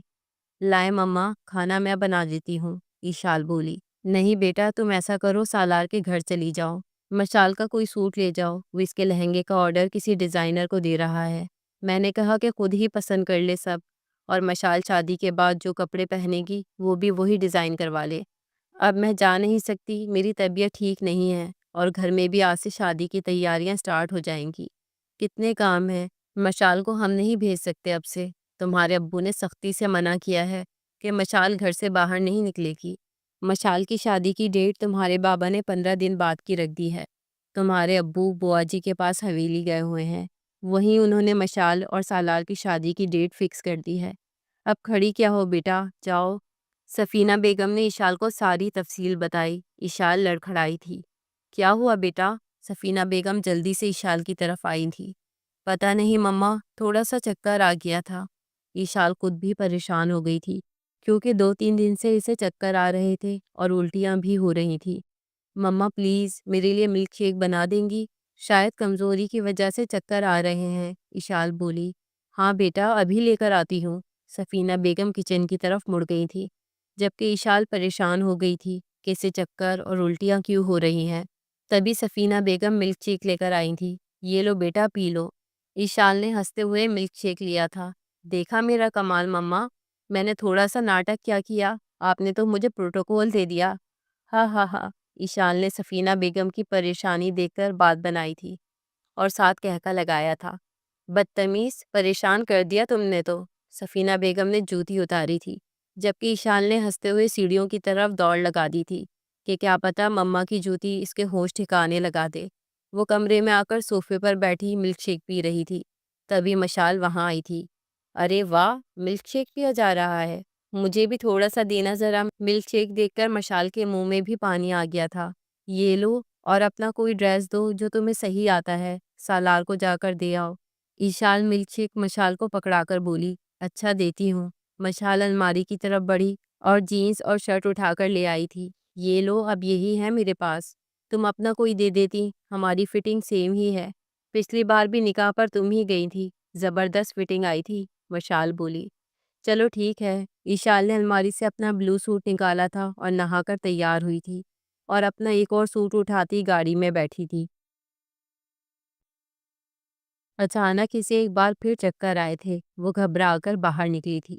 لائے مما، کھانا میں بنا دیتی ہوں، ایشال بولی۔ نہیں بیٹا، تم ایسا کرو، سالار کے گھر چلی جاؤ، مشال کا کوئی سوٹ لے جاؤ، وہ اس کے لہنگے کا آرڈر کسی ڈیزائنر کو دے رہا ہے۔ میں نے کہا کہ خود ہی پسند کر لے سب، اور مشال شادی کے بعد جو کپڑے پہنے گی وہ بھی وہی ڈیزائن کروا لے۔ اب میں جا نہیں سکتی، میری طبیعت ٹھیک نہیں ہے، اور گھر میں بھی آج سے شادی کی تیاریاں سٹارٹ ہو جائیں گی۔ کتنے کام ہیں، مشال کو ہم نہیں بھیج سکتے اب سے۔ تمہارے ابو نے سختی سے منع کیا ہے کہ مشال گھر سے باہر نہیں نکلے گی۔ مشال کی شادی کی ڈیٹ تمہارے بابا نے 15 دن بعد کی رکھ دی ہے۔ تمہارے ابو بوا جی کے پاس حویلی گئے ہوئے ہیں، وہیں انہوں نے مشال اور سالار کی شادی کی ڈیٹ فکس کر دی ہے۔ اب کھڑی کیا ہو بیٹا، جاؤ۔ سفینہ بیگم نے اشال کو ساری تفصیل بتائی۔ اشال لڑکھڑائی تھی۔ کیا ہوا بیٹا؟ سفینہ بیگم جلدی سے اشال کی طرف آئی تھی۔ پتہ نہیں مما، تھوڑا سا چکر آ گیا تھا۔ اشال خود بھی پریشان ہو گئی تھی، کیونکہ 2 3 دن سے اسے چکر آ رہے تھے اور الٹیاں بھی ہو رہی تھیں۔ مما پلیز میرے لیے ملک شیک بنا دیں گی؟ شاید کمزوری کی وجہ سے چکر آ رہے ہیں، اشال بولی۔ ہاں بیٹا، ابھی لے کر آتی ہوں۔ سفینہ بیگم کچن کی طرف مڑ گئی تھی، جبکہ اشال پریشان ہو گئی تھی کہ اسے چکر اور الٹیاں کیوں ہو رہی ہیں۔ تبھی سفینہ بیگم ملک شیک لے کر آئی تھی۔ یہ لو بیٹا، پی لو۔ اشال نے ہنستے ہوئے ملک شیک لیا تھا۔ دیکھا میرا کمال مما، میں نے تھوڑا سا ناٹک کیا کیا، آپ نے تو مجھے پروٹوکول دے دیا۔ ہاں ہاں ہاں، اشال نے سفینہ بیگم کی پریشانی دیکھ کر بات بنائی تھی اور ساتھ کہکا لگایا تھا۔ بدتمیز، پریشان کر دیا تم نے تو۔ سفینہ بیگم نے جوتی اتاری تھی، جبکہ اشال نے ہنستے ہوئے سیڑھیوں کی طرف دوڑ لگا دی تھی کہ کیا پتہ مما کی جوتی اس کے ہوش ٹھکانے لگا دے۔ وہ کمرے میں آ کر صوفے پر بیٹھی ملک شیک پی رہی تھی۔ تبھی مشال وہاں آئی تھی۔ ارے واہ، ملک شیک پیا جا رہا ہے، مجھے بھی تھوڑا سا دینا ذرا۔ ملک شیک دیکھ کر مشال کے منہ میں بھی پانی آ گیا تھا۔ یہ لو، اور اپنا کوئی ڈریس دو جو تمہیں صحیح آتا ہے، سالار کو جا کر دے آؤ۔ ایشال ملک شیک مشال کو پکڑا کر بولی۔ اچھا دیتی ہوں۔ مشال الماری کی طرف بڑھی اور جینس اور شرٹ اٹھا کر لے آئی تھی۔ یہ لو، اب یہی ہے میرے پاس، تم اپنا کوئی دے دیتی، ہماری فٹنگ سیم ہی ہے، پچھلی بار بھی نکاح پر تم ہی گئی تھی، زبردست فٹنگ آئی تھی، مشال بولی۔ چلو ٹھیک ہے۔ ایشال نے الماری سے اپنا بلو سوٹ نکالا تھا اور نہا کر تیار ہوئی تھی، اور اپنا ایک اور سوٹ اٹھاتی گاڑی میں بیٹھی تھی۔ اچانک اسے ایک بار پھر چکر آئے تھے۔ وہ گھبرا کر باہر نکلی تھی۔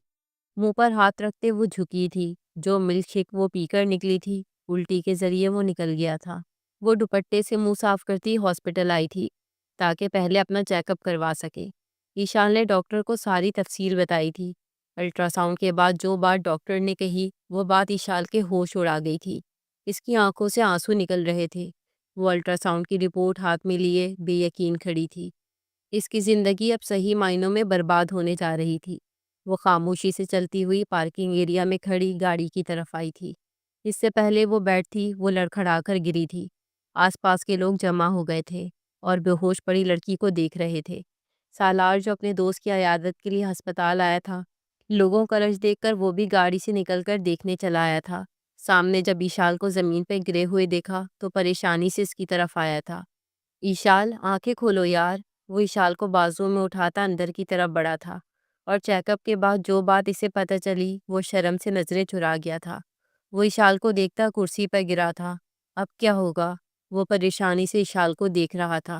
منہ پر ہاتھ رکھتے وہ جھکی تھی۔ جو ملک شیک وہ پی کر نکلی تھی، الٹی کے ذریعے وہ نکل گیا تھا۔ وہ دوپٹے سے منہ صاف کرتی ہاسپٹل آئی تھی تاکہ پہلے اپنا چیک اپ کروا سکے۔ ایشان نے ڈاکٹر کو ساری تفصیل بتائی تھی۔ الٹرا ساؤنڈ کے بعد جو بات ڈاکٹر نے کہی، وہ بات ایشال کے ہوش اڑا گئی تھی۔ اس کی آنکھوں سے آنسو نکل رہے تھے۔ وہ الٹرا ساؤنڈ کی رپورٹ ہاتھ میں لیے بے یقین کھڑی تھی۔ اس کی زندگی اب صحیح معنوں میں برباد ہونے جا رہی تھی۔ وہ خاموشی سے چلتی ہوئی پارکنگ ایریا میں کھڑی گاڑی کی طرف آئی تھی۔ اس سے پہلے وہ بیٹھی، وہ لڑکھڑا کر گری تھی۔ آس پاس کے لوگ جمع ہو گئے تھے اور بے ہوش پڑی لڑکی کو دیکھ رہے تھے۔ سالار جو اپنے دوست کی عیادت کے لیے ہسپتال آیا تھا، لوگوں کا رش دیکھ کر وہ بھی گاڑی سے نکل کر دیکھنے چلا آیا تھا۔ سامنے جب ایشال کو زمین پہ گرے ہوئے دیکھا تو پریشانی سے اس کی طرف آیا تھا۔ ایشال، آنکھیں کھولو یار۔ وہ ایشال کو بازو میں اٹھاتا اندر کی طرف بڑھا تھا، اور چیک اپ کے بعد جو بات اسے پتہ چلی، وہ شرم سے نظریں چرا گیا تھا۔ وہ ایشال کو دیکھتا کرسی پر گرا تھا۔ اب کیا ہوگا؟ وہ پریشانی سے ایشال کو دیکھ رہا تھا،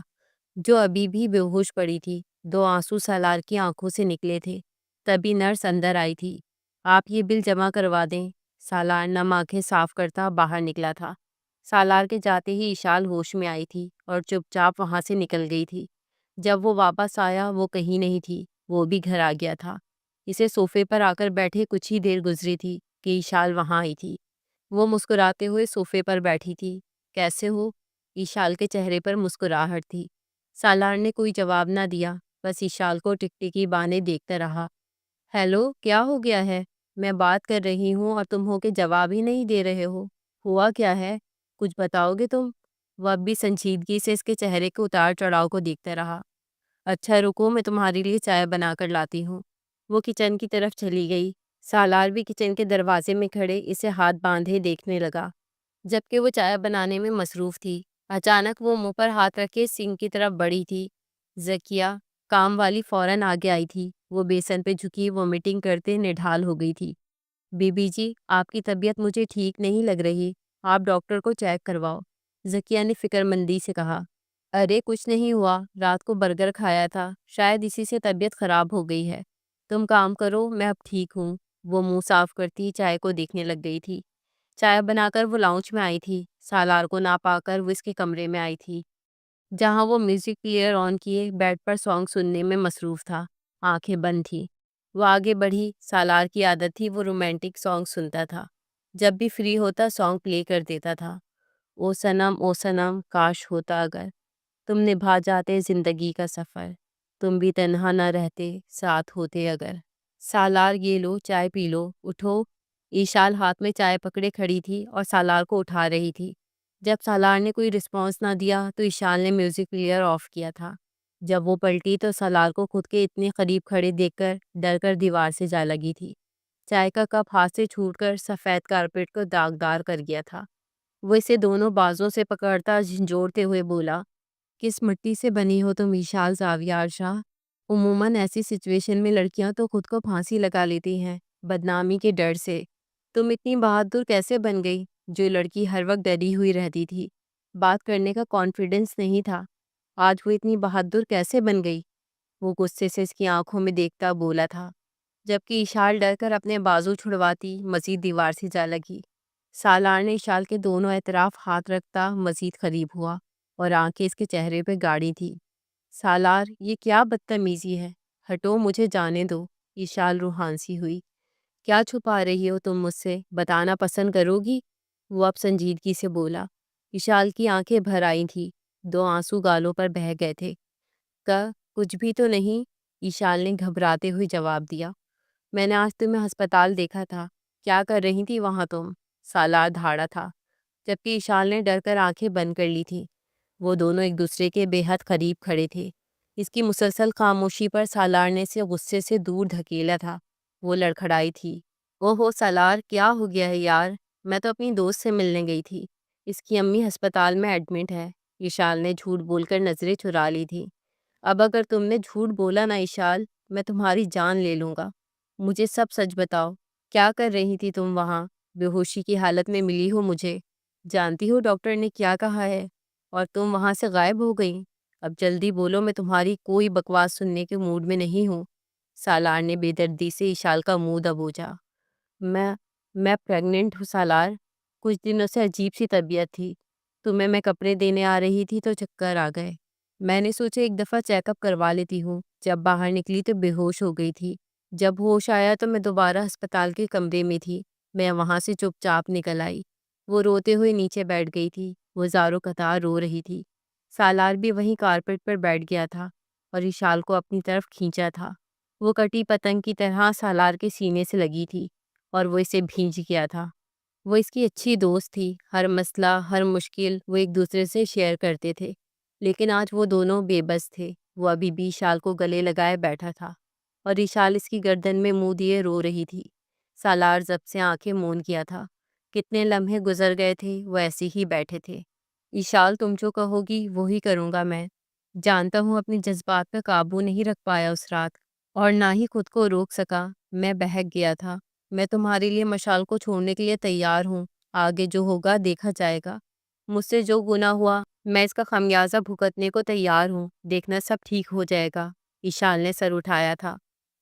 جو ابھی بھی بے ہوش پڑی تھی۔ 2 آنسو سالار کی آنکھوں سے نکلے تھے۔ تبھی نرس اندر آئی تھی۔ آپ یہ بل جمع کروا دیں۔ سالار نم آنکھیں صاف کرتا باہر نکلا تھا۔ سالار کے جاتے ہی ایشال ہوش میں آئی تھی اور چپ چاپ وہاں سے نکل گئی تھی۔ جب وہ واپس آیا، وہ کہیں نہیں تھی، وہ بھی گھر آ گیا تھا۔ اسے صوفے پر آ کر بیٹھے کچھ ہی دیر گزری تھی کہ ایشال وہاں آئی تھی۔ وہ مسکراتے ہوئے صوفے پر بیٹھی تھی۔ کیسے ہو؟ ایشال کے چہرے پر مسکراہٹ تھی۔ سالار نے کوئی جواب نہ دیا، بس ایشال کو ٹکٹکی بانے دیکھتا رہا۔ ہیلو، کیا ہو گیا ہے؟ میں بات کر رہی ہوں اور تم ہو کے جواب ہی نہیں دے رہے ہو۔ ہوا کیا ہے؟ کچھ بتاؤ گے تم؟ وہ اب بھی سنجیدگی سے اس کے چہرے کے اتار چڑھاؤ کو دیکھتا رہا۔ اچھا رکو، میں تمہارے لیے چائے بنا کر لاتی ہوں۔ وہ کچن کی طرف چلی گئی۔ سالار بھی کچن کے دروازے میں کھڑے اسے ہاتھ باندھے دیکھنے لگا، جبکہ وہ چائے بنانے میں مصروف تھی۔ اچانک وہ منہ پر ہاتھ رکھے سنک کی طرف بڑھی تھی۔ زکیہ، کام والی فوراً آگے آئی تھی۔ وہ بیسن پہ جھکی وومیٹنگ کرتے نڈھال ہو گئی تھی۔ بی بی جی، آپ کی طبیعت مجھے ٹھیک نہیں لگ رہی، آپ ڈاکٹر کو چیک کرواؤ، ذکیہ نے فکر مندی سے کہا۔ ارے کچھ نہیں ہوا، رات کو برگر کھایا تھا، شاید اسی سے طبیعت خراب ہو گئی ہے۔ تم کام کرو، میں اب ٹھیک ہوں۔ وہ منہ صاف کرتی چائے کو دیکھنے لگ گئی تھی۔ چائے بنا کر وہ لاؤنج میں آئی تھی، سالار کو نہ پا کر وہ اس کے کمرے میں آئی تھی، جہاں وہ میوزک پلیئر آن کیے بیڈ پر سانگ سننے میں مصروف تھا، آنکھیں بند تھیں۔ وہ آگے بڑھی، سالار کی عادت تھی وہ رومانٹک سانگ سنتا تھا، جب بھی فری ہوتا سانگ پلے کر دیتا تھا۔ او سنم کاش ہوتا اگر تم نبھا جاتے زندگی کا سفر، تم بھی تنہا نہ رہتے ساتھ ہوتے اگر۔ سالار یہ لو چائے پی لو، اٹھو۔ ایشال ہاتھ میں چائے پکڑے کھڑی تھی اور سالار کو اٹھا رہی تھی۔ جب سالار نے کوئی رسپانس نہ دیا تو ایشال نے میوزک پلیئر آف کیا تھا۔ جب وہ پلٹی تو سالار کو خود کے اتنے قریب کھڑے دیکھ کر ڈر کر دیوار سے جا لگی تھی۔ چائے کا کپ ہاتھ سے چھوٹ کر سفید کارپیٹ کو داغدار کر گیا تھا۔ وہ اسے دونوں بازوں سے پکڑتا جھنجھوڑتے ہوئے بولا، کس مٹی سے بنی ہو تم ایشال زاویار شاہ؟ عموماً ایسی سچویشن میں لڑکیاں تو خود کو پھانسی لگا لیتی ہیں بدنامی کے ڈر سے۔ تم اتنی بہادر کیسے بن گئی؟ جو لڑکی ہر وقت ڈری ہوئی رہتی تھی، بات کرنے کا کانفیڈنس نہیں تھا، آج وہ اتنی بہادر کیسے بن گئی؟ وہ غصے سے اس کی آنکھوں میں دیکھتا بولا تھا، جبکہ اشال ڈر کر اپنے بازو چھڑواتی مزید دیوار سے جا لگی۔ سالار نے اشال کے دونوں اطراف ہاتھ رکھتا مزید قریب ہوا اور آنکھیں اس کے چہرے پہ گاڑی تھی۔ سالار، یہ کیا بدتمیزی ہے؟ ہٹو، مجھے جانے دو۔ اشال روحانسی ہوئی۔ کیا چھپا رہی ہو تم مجھ سے؟ بتانا پسند کرو گی؟ وہ اب سنجیدگی سے بولا۔ اشال کی آنکھیں بھر آئی تھیں، دو آنسو گالوں پر بہہ گئے تھے۔ کچھ بھی تو نہیں، ایشال نے گھبراتے ہوئے جواب دیا۔ میں نے آج تمہیں ہسپتال دیکھا تھا، کیا کر رہی تھی وہاں تم؟ سالار دھاڑا تھا، جبکہ ایشال نے ڈر کر آنکھیں بند کر لی تھیں۔ وہ دونوں ایک دوسرے کے بے حد قریب کھڑے تھے۔ اس کی مسلسل خاموشی پر سالار نے اسے غصے سے دور دھکیلا تھا۔ وہ لڑکھڑائی تھی۔ اوہو سالار، کیا ہو گیا ہے یار؟ میں تو اپنی دوست سے ملنے گئی تھی، اس کی امی ہسپتال میں ایڈمٹ ہے۔ ایشال نے جھوٹ بول کر نظریں چرا لی تھی۔ اب اگر تم نے جھوٹ بولا نا ایشال، میں تمہاری جان لے لوں گا۔ مجھے سب سچ بتاؤ، کیا کر رہی تھی تم وہاں؟ بے ہوشی کی حالت میں ملی ہو مجھے، جانتی ہو ڈاکٹر نے کیا کہا ہے، اور تم وہاں سے غائب ہو گئی۔ اب جلدی بولو، میں تمہاری کوئی بکواس سننے کے موڈ میں نہیں ہوں۔ سالار نے بے دردی سے ایشال کا منہ دبوچا۔ میں پریگننٹ ہوں سالار، کچھ دنوں سے عجیب سی طبیعت تھی، تمہیں میں کپڑے دینے آ رہی تھی تو چکر آ گئے، میں نے سوچا ایک دفعہ چیک اپ کروا لیتی ہوں۔ جب باہر نکلی تو بے ہوش ہو گئی تھی، جب ہوش آیا تو میں دوبارہ ہسپتال کے کمرے میں تھی، میں وہاں سے چپ چاپ نکل آئی۔ وہ روتے ہوئے نیچے بیٹھ گئی تھی، وہ زاروں قطار رو رہی تھی۔ سالار بھی وہیں کارپیٹ پر بیٹھ گیا تھا اور ایشال کو اپنی طرف کھینچا تھا۔ وہ کٹی پتنگ کی طرح سالار کے سینے سے لگی تھی اور وہ اسے بھینچ گیا تھا۔ وہ اس کی اچھی دوست تھی، ہر مسئلہ ہر مشکل وہ ایک دوسرے سے شیئر کرتے تھے، لیکن آج وہ دونوں بے بس تھے۔ وہ ابھی بھی ایشال کو گلے لگائے بیٹھا تھا اور ایشال اس کی گردن میں منہ دیے رو رہی تھی۔ سالار ضبط سے آنکھیں موند کیا تھا۔ کتنے لمحے گزر گئے تھے وہ ایسے ہی بیٹھے تھے۔ ایشال، تم جو کہو گی وہی کروں گا میں۔ جانتا ہوں اپنی جذبات پہ قابو نہیں رکھ پایا اس رات، اور نہ ہی خود کو روک سکا، میں بہک گیا تھا۔ میں تمہارے لیے مشال کو چھوڑنے کے لیے تیار ہوں، آگے جو ہوگا دیکھا جائے گا۔ مجھ سے جو گناہ ہوا میں اس کا خمیازہ بھگتنے کو تیار ہوں، دیکھنا سب ٹھیک ہو جائے گا۔ ایشال نے سر اٹھایا تھا۔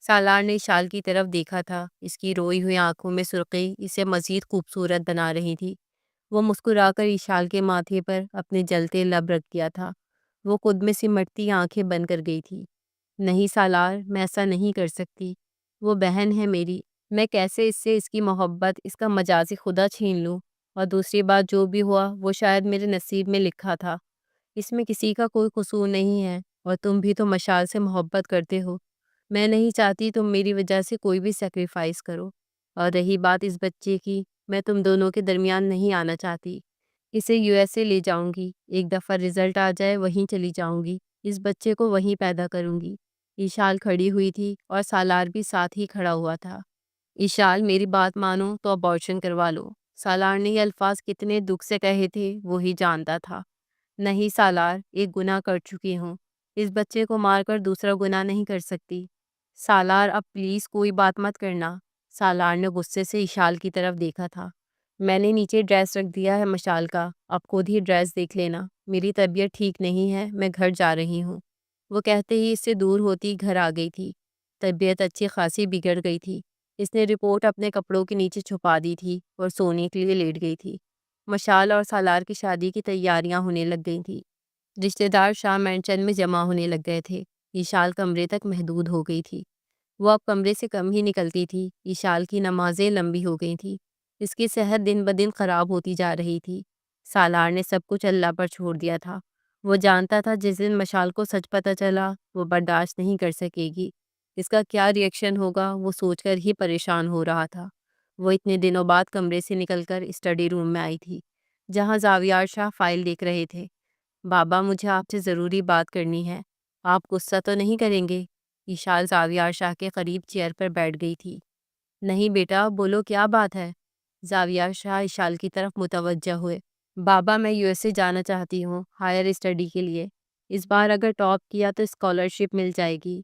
سالار نے ایشال کی طرف دیکھا تھا، اس کی روئی ہوئی آنکھوں میں سرخی اسے مزید خوبصورت بنا رہی تھی۔ وہ مسکرا کر ایشال کے ماتھے پر اپنے جلتے لب رکھ دیا تھا۔ وہ خود میں سمٹتی آنکھیں بند کر گئی تھی۔ نہیں سالار، میں ایسا نہیں کر سکتی، وہ بہن ہے میری، میں کیسے اس سے اس کی محبت، اس کا مجازی خدا چھین لوں؟ اور دوسری بات، جو بھی ہوا وہ شاید میرے نصیب میں لکھا تھا، اس میں کسی کا کوئی قصور نہیں ہے، اور تم بھی تو مشال سے محبت کرتے ہو۔ میں نہیں چاہتی تم میری وجہ سے کوئی بھی سیکریفائس کرو۔ اور رہی بات اس بچے کی، میں تم دونوں کے درمیان نہیں آنا چاہتی، اسے USA لے جاؤں گی، ایک دفعہ رزلٹ آ جائے وہیں چلی جاؤں گی، اس بچے کو وہیں پیدا کروں گی۔ ایشال کھڑی ہوئی تھی اور سالار بھی ساتھ ہی کھڑا ہوا تھا۔ ایشال، میری بات مانو تو ابارشن کروا لو۔ سالار نے یہ الفاظ کتنے دکھ سے کہے تھے وہی جانتا تھا۔ نہیں سالار، ایک گناہ کر چکی ہوں، اس بچے کو مار کر دوسرا گناہ نہیں کر سکتی۔ سالار، اب پلیز کوئی بات مت کرنا۔ سالار نے غصے سے ایشال کی طرف دیکھا تھا۔ میں نے نیچے ڈریس رکھ دیا ہے مشال کا، آپ خود ہی ڈریس دیکھ لینا، میری طبیعت ٹھیک نہیں ہے، میں گھر جا رہی ہوں۔ وہ کہتے ہی اس سے دور ہوتی گھر آ گئی تھی۔ طبیعت اچھی خاصی بگڑ گئی تھی۔ اس نے رپورٹ اپنے کپڑوں کے نیچے چھپا دی تھی اور سونے کے لیے لیٹ گئی تھی۔ مشال اور سالار کی شادی کی تیاریاں ہونے لگ گئی تھیں۔ رشتہ دار شاہ مینشن میں جمع ہونے لگ گئے تھے۔ ایشال کمرے تک محدود ہو گئی تھی۔ وہ اب کمرے سے کم ہی نکلتی تھی۔ ایشال کی نمازیں لمبی ہو گئی تھیں۔ اس کی صحت دن بدن خراب ہوتی جا رہی تھی۔ سالار نے سب کچھ اللہ پر چھوڑ دیا تھا۔ وہ جانتا تھا جس دن مشال کو سچ پتہ چلا وہ برداشت نہیں کر سکے گی۔ اس کا کیا ری ایکشن ہوگا وہ سوچ کر ہی پریشان ہو رہا تھا۔ وہ اتنے دنوں بعد کمرے سے نکل کر اسٹڈی روم میں آئی تھی جہاں زاویار شاہ فائل دیکھ رہے تھے۔ بابا مجھے آپ سے ضروری بات کرنی ہے، آپ غصہ تو نہیں کریں گے؟ ایشال زاویار شاہ کے قریب چیئر پر بیٹھ گئی تھی۔ نہیں بیٹا، بولو کیا بات ہے؟ زاویار شاہ ایشال کی طرف متوجہ ہوئے۔ بابا میں یو ایس اے جانا چاہتی ہوں ہائر اسٹڈی کے لیے۔ اس بار اگر ٹاپ کیا تو اسکالرشپ مل جائے گی۔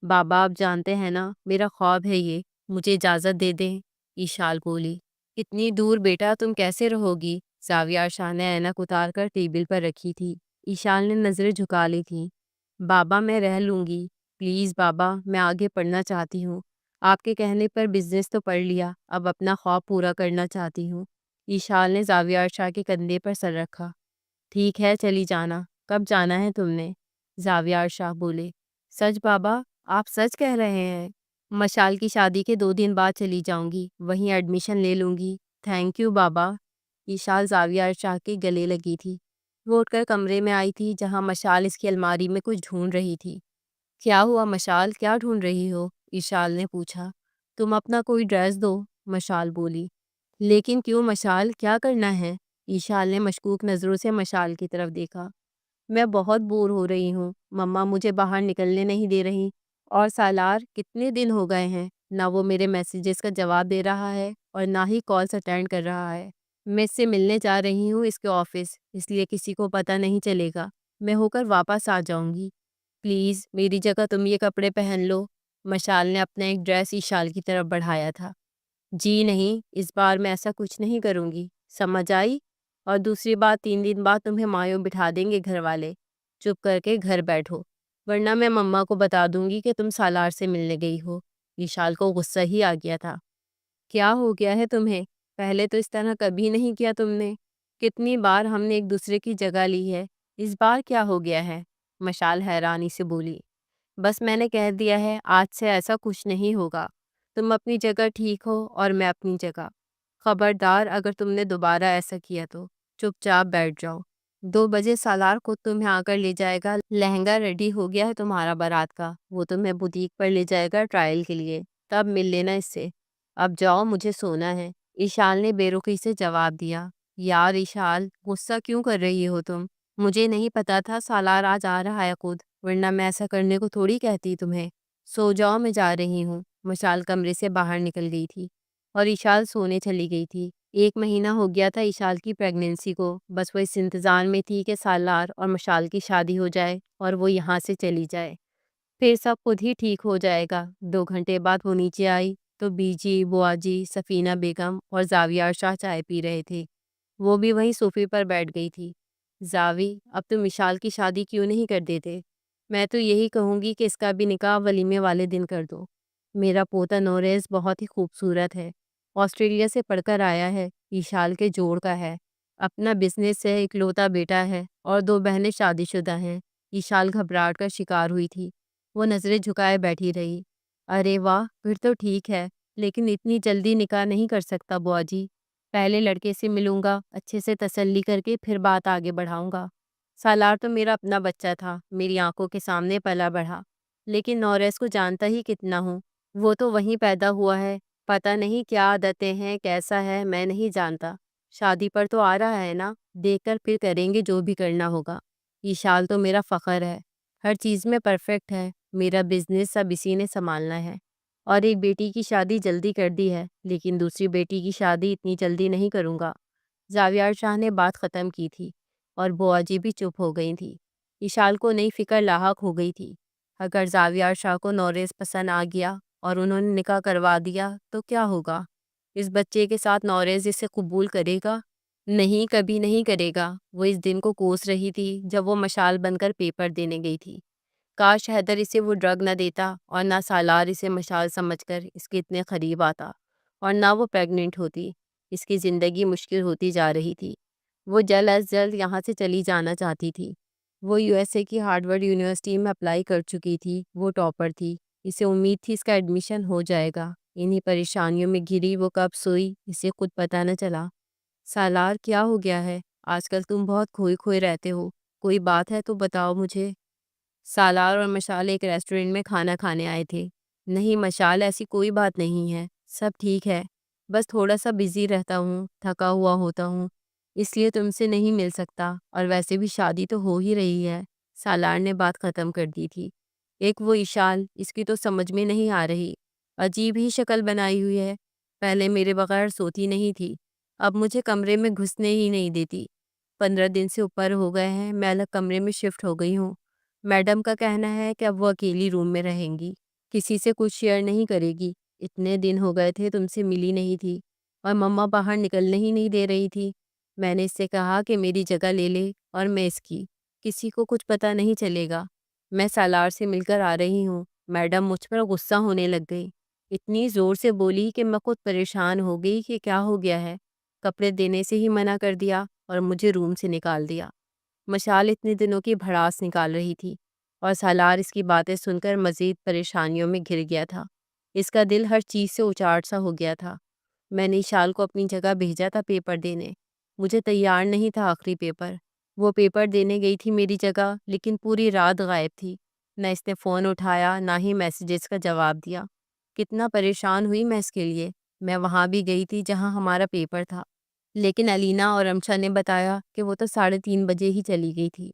بابا آپ جانتے ہیں نا میرا خواب ہے یہ، مجھے اجازت دے دیں۔ ایشال بولی۔ اتنی دور بیٹا تم کیسے رہو گی؟ زاویار شاہ نے اینک اتار کر ٹیبل پر رکھی تھی۔ ایشال نے نظریں جھکا لی تھیں۔ بابا میں رہ لوں گی، پلیز بابا، میں آگے پڑھنا چاہتی ہوں۔ آپ کے کہنے پر بزنس تو پڑھ لیا، اب اپنا خواب پورا کرنا چاہتی ہوں۔ ایشال نے زاویار شاہ کے کندھے پر سر رکھا۔ ٹھیک ہے چلی جانا، کب جانا ہے تم نے؟ زاویار شاہ بولے۔ سچ بابا، آپ سچ کہہ رہے ہیں؟ مشال کی شادی کے 2 دن بعد چلی جاؤں گی، وہیں ایڈمیشن لے لوں گی۔ تھینک یو بابا۔ ایشال زاویار شاہ کے گلے لگی تھی۔ وہ اٹھ کر کمرے میں آئی تھی جہاں مشال اس کی الماری میں کچھ ڈھونڈ رہی تھی۔ کیا ہوا مشال، کیا ڈھونڈ رہی ہو؟ ایشال نے پوچھا۔ تم اپنا کوئی ڈریس دو، مشال بولی۔ لیکن کیوں مشال، کیا کرنا ہے؟ ایشال نے مشکوک نظروں سے مشال کی طرف دیکھا۔ میں بہت بور ہو رہی ہوں، مما مجھے باہر نکلنے نہیں دے رہی، اور سالار کتنے دن ہو گئے ہیں نہ وہ میرے میسیجز کا جواب دے رہا ہے اور نہ ہی کالس اٹینڈ کر رہا ہے۔ میں اس سے ملنے جا رہی ہوں اس کے آفس، اس لیے کسی کو پتہ نہیں چلے گا، میں ہو کر واپس آ جاؤں گی۔ پلیز میری جگہ تم یہ کپڑے پہن لو۔ مشال نے اپنا ایک ڈریس ایشال کی طرف بڑھایا تھا۔ جی نہیں، اس بار میں ایسا کچھ نہیں کروں گی، سمجھ آئی؟ اور دوسری بات 3 دن بعد تمہیں مایوں بٹھا دیں گے گھر والے، چپ کر کے گھر بیٹھو، ورنہ میں مما کو بتا دوں گی کہ تم سالار سے ملنے گئی ہو۔ ایشال کو غصہ ہی آ گیا تھا۔ کیا ہو گیا ہے تمہیں؟ پہلے تو اس طرح کبھی نہیں کیا تم نے۔ کتنی بار ہم نے ایک دوسرے کی جگہ لی ہے، اس بار کیا ہو گیا ہے؟ مشال حیرانی سے بولی۔ بس میں نے کہہ دیا ہے آج سے ایسا کچھ نہیں ہوگا، تم اپنی جگہ ٹھیک ہو اور میں اپنی جگہ۔ خبردار اگر تم نے دوبارہ ایسا کیا تو چپ چاپ بیٹھ جاؤ۔ 2 بجے سالار خود تمہیں آ کر لے جائے گا، لہنگا ریڈی ہو گیا ہے تمہارا بارات کا، وہ تمہیں بوتیک پر لے جائے گا ٹرائل کے لیے، تب مل لینا اس سے۔ اب جاؤ مجھے سونا ہے، ایشال نے بے رخی سے جواب دیا۔ یار ایشال، غصہ کیوں کر رہی ہو تم؟ مجھے نہیں پتا تھا سالار آج آ رہا ہے خود، ورنہ میں ایسا کرنے کو تھوڑی کہتی تمہیں۔ سو جاؤ میں جا رہی ہوں۔ مشال کمرے سے باہر نکل گئی تھی اور ایشال سونے چلی گئی تھی۔ 1 مہینہ ہو گیا تھا ایشال کی پریگنینسی کو، بس وہ اس انتظار میں تھی کہ سالار اور مشال کی شادی ہو جائے اور وہ یہاں سے چلی جائے، پھر سب خود ہی ٹھیک ہو جائے گا۔ 2 گھنٹے بعد وہ نیچے آئی تو بیجی، بوا جی، سفینہ بیگم اور زاویار شاہ چائے پی رہے تھے۔ وہ بھی وہیں صوفے پر بیٹھ گئی تھی۔ زاوی، اب تم ایشال کی شادی کیوں نہیں کر دیتے؟ میں تو یہی کہوں گی کہ اس کا بھی نکاح ولیمے والے دن کر دو۔ میرا پوتا نوریز بہت ہی خوبصورت ہے، آسٹریلیا سے پڑھ کر آیا ہے، ایشال کے جوڑ کا ہے، اپنا بزنس ہے، اکلوتا بیٹا ہے اور 2 بہنیں شادی شدہ ہیں۔ ایشال گھبراہٹ کا شکار ہوئی تھی۔ وہ نظریں جھکائے بیٹھی رہی۔ ارے واہ، پھر تو ٹھیک ہے، لیکن اتنی جلدی نکاح نہیں کر سکتا بوا جی، پہلے لڑکے سے ملوں گا، اچھے سے تسلی کر کے پھر بات آگے بڑھاؤں گا۔ سالار تو میرا اپنا بچہ تھا، میری آنکھوں کے سامنے پلا بڑھا، لیکن نوریز کو جانتا ہی کتنا ہوں، وہ تو وہیں پیدا ہوا ہے، پتہ نہیں کیا عادتیں ہیں، کیسا ہے، میں نہیں جانتا۔ شادی پر تو آ رہا ہے نا، دیکھ کر پھر کریں گے جو بھی کرنا ہوگا۔ ایشال تو میرا فخر ہے، ہر چیز میں پرفیکٹ ہے، میرا بزنس سب اسی نے سنبھالنا ہے، اور ایک بیٹی کی شادی جلدی کر دی ہے، لیکن دوسری بیٹی کی شادی اتنی جلدی نہیں کروں گا۔ زاویار شاہ نے بات ختم کی تھی اور بوا جی بھی چپ ہو گئی تھی۔ ایشال کو نئی فکر لاحق ہو گئی تھی۔ اگر زاویار شاہ کو نوریز پسند آ گیا اور انہوں نے نکاح کروا دیا تو کیا ہوگا؟ اس بچے کے ساتھ نوریز اسے قبول کرے گا؟ نہیں، کبھی نہیں کرے گا۔ وہ اس دن کو کوس رہی تھی جب وہ مشال بن کر پیپر دینے گئی تھی۔ کاش حیدر اسے وہ ڈرگ نہ دیتا، اور نہ سالار اسے مشال سمجھ کر اس کے اتنے قریب آتا، اور نہ وہ پیگننٹ ہوتی۔ اس کی زندگی مشکل ہوتی جا رہی تھی۔ وہ جلد از جلد یہاں سے چلی جانا چاہتی تھی۔ وہ یو ایس اے کی ہارورڈ یونیورسٹی میں اپلائی کر چکی تھی۔ وہ ٹاپر تھی۔ اسے امید تھی اس کا ایڈمیشن ہو جائے گا۔ انہی پریشانیوں میں گھری وہ کب سوئی اسے خود پتہ نہ چلا۔ سالار، کیا ہو گیا ہے؟ آج کل تم بہت کھوئے کھوئے رہتے ہو، کوئی بات ہے تو بتاؤ مجھے۔ سالار اور مشال ایک ریسٹورنٹ میں کھانا کھانے آئے تھے۔ نہیں مشال، ایسی کوئی بات نہیں ہے، سب ٹھیک ہے، بس تھوڑا سا بزی رہتا ہوں، تھکا ہوا ہوتا ہوں، اس لیے تم سے نہیں مل سکتا، اور ویسے بھی شادی تو ہو ہی رہی ہے۔ سالار نے بات ختم کر دی تھی۔ ایک وہ اشال، اس کی تو سمجھ میں نہیں آ رہی، عجیب ہی شکل بنائی ہوئی ہے۔ پہلے میرے بغیر سوتی نہیں تھی، اب مجھے کمرے میں گھسنے ہی نہیں دیتی۔ 15 دن سے اوپر ہو گئے ہیں میں الگ کمرے میں شفٹ ہو گئی ہوں۔ میڈم کا کہنا ہے کہ اب وہ اکیلی روم میں رہیں گی، کسی سے کچھ شیئر نہیں کرے گی۔ اتنے دن ہو گئے تھے تم سے ملی نہیں تھی، اور مما باہر نکلنے ہی نہیں دے رہی تھی۔ میں نے اس سے کہا کہ میری جگہ لے لے، اور میں اس کی، کسی کو کچھ پتہ نہیں چلے گا۔ میں سالار سے مل کر آ رہی ہوں۔ میڈم مجھ پر غصہ ہونے لگ گئی، اتنی زور سے بولی کہ میں خود پریشان ہو گئی کہ کیا ہو گیا ہے۔ کپڑے دینے سے ہی منع کر دیا اور مجھے روم سے نکال دیا۔ مشال اتنے دنوں کی بھڑاس نکال رہی تھی، اور سالار اس کی باتیں سن کر مزید پریشانیوں میں گھر گیا تھا۔ اس کا دل ہر چیز سے اچاٹ سا ہو گیا تھا۔ میں نے اشال کو اپنی جگہ بھیجا تھا پیپر دینے، مجھے تیار نہیں تھا آخری پیپر۔ وہ پیپر دینے گئی تھی میری جگہ، لیکن پوری رات غائب تھی۔ نہ اس نے فون اٹھایا، نہ ہی میسیجز کا جواب دیا۔ کتنا پریشان ہوئی میں اس کے لیے۔ میں وہاں بھی گئی تھی جہاں ہمارا پیپر تھا، لیکن علینا اور امشا نے بتایا کہ وہ تو 3:30 بجے ہی چلی گئی تھی۔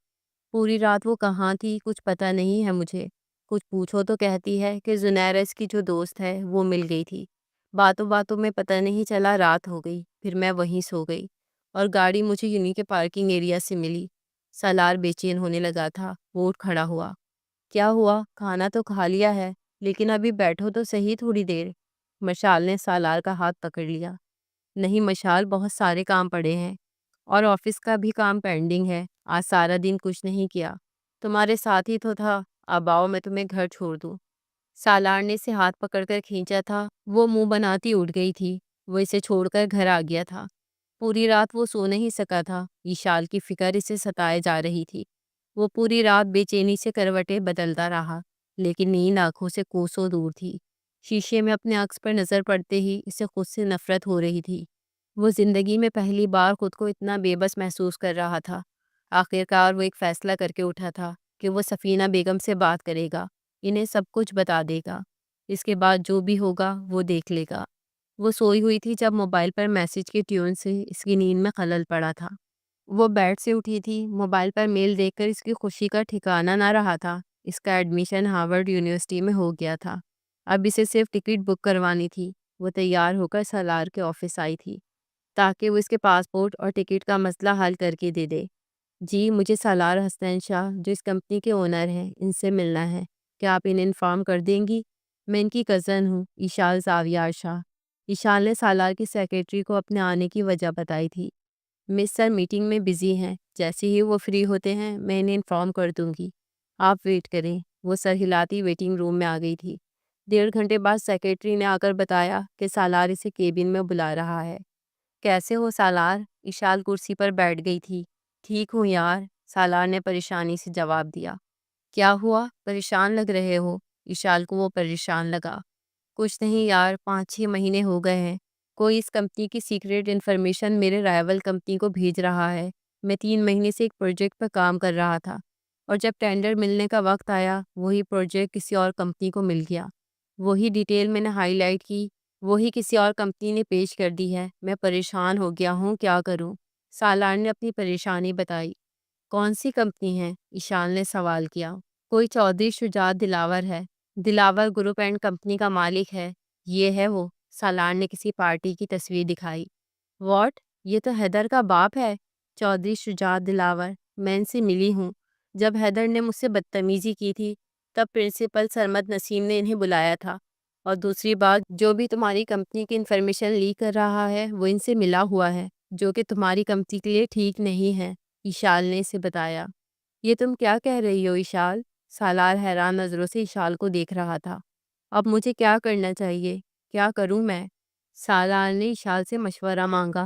پوری رات وہ کہاں تھی کچھ پتہ نہیں ہے مجھے۔ کچھ پوچھو تو کہتی ہے کہ زنیرہ اس کی جو دوست ہے وہ مل گئی تھی۔ باتوں باتوں میں پتہ نہیں چلا رات ہو گئی، پھر میں وہیں سو گئی، اور گاڑی مجھے یونی کے پارکنگ ایریا سے ملی۔ سالار بے چین ہونے لگا تھا۔ وہ اٹھ کھڑا ہوا۔ کیا ہوا؟ کھانا تو کھا لیا ہے، لیکن ابھی بیٹھو تو صحیح تھوڑی دیر۔ مشال نے سالار کا ہاتھ پکڑ لیا۔ نہیں مشال، بہت سارے کام پڑے ہیں، اور آفس کا بھی کام پینڈنگ ہے۔ آج سارا دن کچھ نہیں کیا، تمہارے ساتھ ہی تو تھا۔ اب آؤ میں تمہیں گھر چھوڑ دوں۔ سالار نے اسے ہاتھ پکڑ کر کھینچا تھا۔ وہ منہ بناتی اٹھ گئی تھی۔ وہ اسے چھوڑ کر گھر آ گیا تھا۔ پوری رات وہ سو نہیں سکا تھا۔ اشال کی فکر اسے ستائے جا رہی تھی۔ وہ پوری رات بے چینی سے کروٹیں بدلتا رہا، لیکن نیند آنکھوں سے کوسوں دور تھی۔ شیشے میں اپنے عکس پر نظر پڑتے ہی اسے خود سے نفرت ہو رہی تھی۔ وہ زندگی میں پہلی بار خود کو اتنا بے بس محسوس کر رہا تھا۔ آخرکار وہ ایک فیصلہ کر کے اٹھا تھا کہ وہ سفینہ بیگم سے بات کرے گا، انہیں سب کچھ بتا دے گا۔ اس کے بعد جو بھی ہوگا وہ دیکھ لے گا۔ وہ سوئی ہوئی تھی جب موبائل پر میسج کی ٹیون سے اس کی نیند میں خلل پڑا تھا۔ وہ بیڈ سے اٹھی تھی۔ موبائل پر میل دیکھ کر اس کی خوشی کا ٹھکانہ نہ رہا تھا۔ اس کا ایڈمیشن ہارورڈ یونیورسٹی میں ہو گیا تھا۔ اب اسے صرف ٹکٹ بک کروانی تھی۔ وہ تیار ہو کر سالار کے آفس آئی تھی تاکہ وہ اس کے پاسپورٹ اور ٹکٹ کا مسئلہ حل کر کے دے دے۔ جی، مجھے سالار حسنین شاہ جو اس کمپنی کے اونر ہیں ان سے ملنا ہے، کیا آپ انہیں انفارم کر دیں گی؟ میں ان کی کزن ہوں، اشال زاویار شاہ۔ اشال نے سالار کی سیکریٹری کو اپنے آنے کی وجہ بتائی تھی۔ مس سر میٹنگ میں بزی ہیں، جیسے ہی وہ فری ہوتے ہیں میں انہیں انفارم کر دوں گی، آپ ویٹ کریں۔ وہ سر ہلاتی ویٹنگ روم میں آ گئی تھی۔ 1.5 گھنٹے بعد سیکریٹری نے آ کر بتایا کہ سالار اسے کیبن میں بلا رہا ہے۔ کیسے ہو سالار؟ اشال کرسی پر بیٹھ گئی تھی۔ ٹھیک ہوں یار، سالار نے پریشانی سے جواب دیا۔ کیا ہوا؟ پریشان لگ رہے ہو؟ اشال کو وہ پریشان لگا۔ کچھ نہیں یار، 5-6 مہینے ہو گئے ہیں، کوئی اس کمپنی کی سیکریٹ انفارمیشن میرے رائیول کمپنی کو بھیج رہا ہے۔ میں 3 مہینے سے ایک پروجیکٹ پر کام کر رہا تھا، اور جب ٹینڈر ملنے کا وقت آیا وہی پروجیکٹ کسی اور کمپنی کو مل گیا۔ وہی ڈیٹیل میں نے ہائی لائٹ کی، وہی کسی اور کمپنی نے پیش کر دی ہے۔ میں پریشان ہو گیا ہوں، کیا کروں؟ سالار نے اپنی پریشانی بتائی۔ کون سی کمپنی ہے؟ اشال نے سوال کیا۔ کوئی چودھری شجاعت دلاور ہے، دلاور گروپ اینڈ کمپنی کا مالک ہے، یہ ہے وہ۔ سالار نے کسی پارٹی کی تصویر دکھائی۔ واٹ؟ یہ تو حیدر کا باپ ہے، چودھری شجاعت دلاور۔ میں ان سے ملی ہوں۔ جب حیدر نے مجھ سے بدتمیزی کی تھی تب پرنسپل سرمد نسیم نے انہیں بلایا تھا۔ اور دوسری بات، جو بھی تمہاری کمپنی کی انفارمیشن لیک کر رہا ہے وہ ان سے ملا ہوا ہے، جو کہ تمہاری کمپنی کے لیے ٹھیک نہیں ہے، ایشال نے اسے بتایا۔ یہ تم کیا کہہ رہی ہو ایشال؟ سالار حیران نظروں سے ایشال کو دیکھ رہا تھا۔ اب مجھے کیا کرنا چاہیے؟ کیا کروں میں؟ سالار نے ایشال سے مشورہ مانگا۔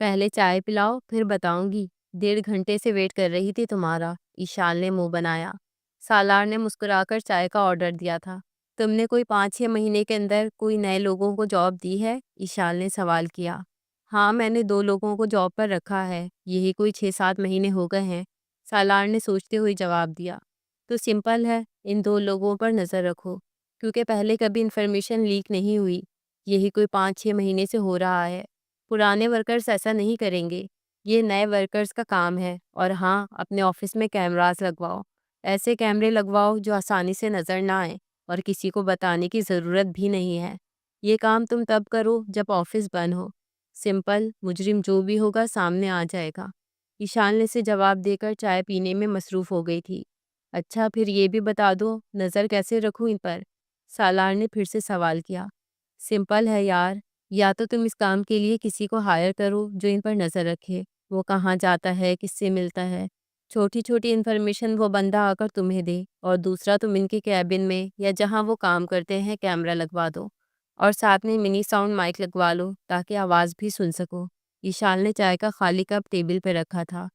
پہلے چائے پلاؤ پھر بتاؤں گی، 1.5 گھنٹے سے ویٹ کر رہی تھی تمہارا، ایشال نے منہ بنایا۔ سالار نے مسکرا کر چائے کا آرڈر دیا تھا۔ تم نے کوئی 5-6 مہینے کے اندر کوئی نئے لوگوں کو جاب دی ہے؟ ایشال نے سوال کیا۔ ہاں، میں نے 2 لوگوں کو جاب پر رکھا ہے، یہی کوئی 6-7 مہینے ہو گئے ہیں، سالار نے سوچتے ہوئے جواب دیا۔ تو سمپل ہے، ان 2 لوگوں پر نظر رکھو، کیونکہ پہلے کبھی انفارمیشن لیک نہیں ہوئی، یہی کوئی 5-6 مہینے سے ہو رہا ہے۔ پرانے ورکرز ایسا نہیں کریں گے، یہ نئے ورکرز کا کام ہے۔ اور ہاں، اپنے آفس میں کیمراز لگواؤ، ایسے کیمرے لگواؤ جو آسانی سے نظر نہ آئیں اور کسی کو بتانے کی ضرورت بھی نہیں ہے۔ یہ کام تم تب کرو جب آفس بند ہو، سمپل، مجرم جو بھی ہوگا سامنے آ جائے گا۔ ایشان نے اسے جواب دے کر چائے پینے میں مصروف ہو گئی تھی۔ اچھا، پھر یہ بھی بتا دو، نظر کیسے رکھوں ان پر؟ سالار نے پھر سے سوال کیا۔ سمپل ہے یار، یا تو تم اس کام کے لیے کسی کو ہائر کرو جو ان پر نظر رکھے، وہ کہاں جاتا ہے، کس سے ملتا ہے، چھوٹی چھوٹی انفارمیشن وہ بندہ آ کر تمہیں دے، اور دوسرا تم ان کے کیبن میں یا جہاں وہ کام کرتے ہیں کیمرہ لگوا دو، اور ساتھ میں منی ساؤنڈ مائک لگوا لو تاکہ آواز بھی سن سکو۔ ایشال نے چائے کا خالی کپ ٹیبل پہ رکھا تھا۔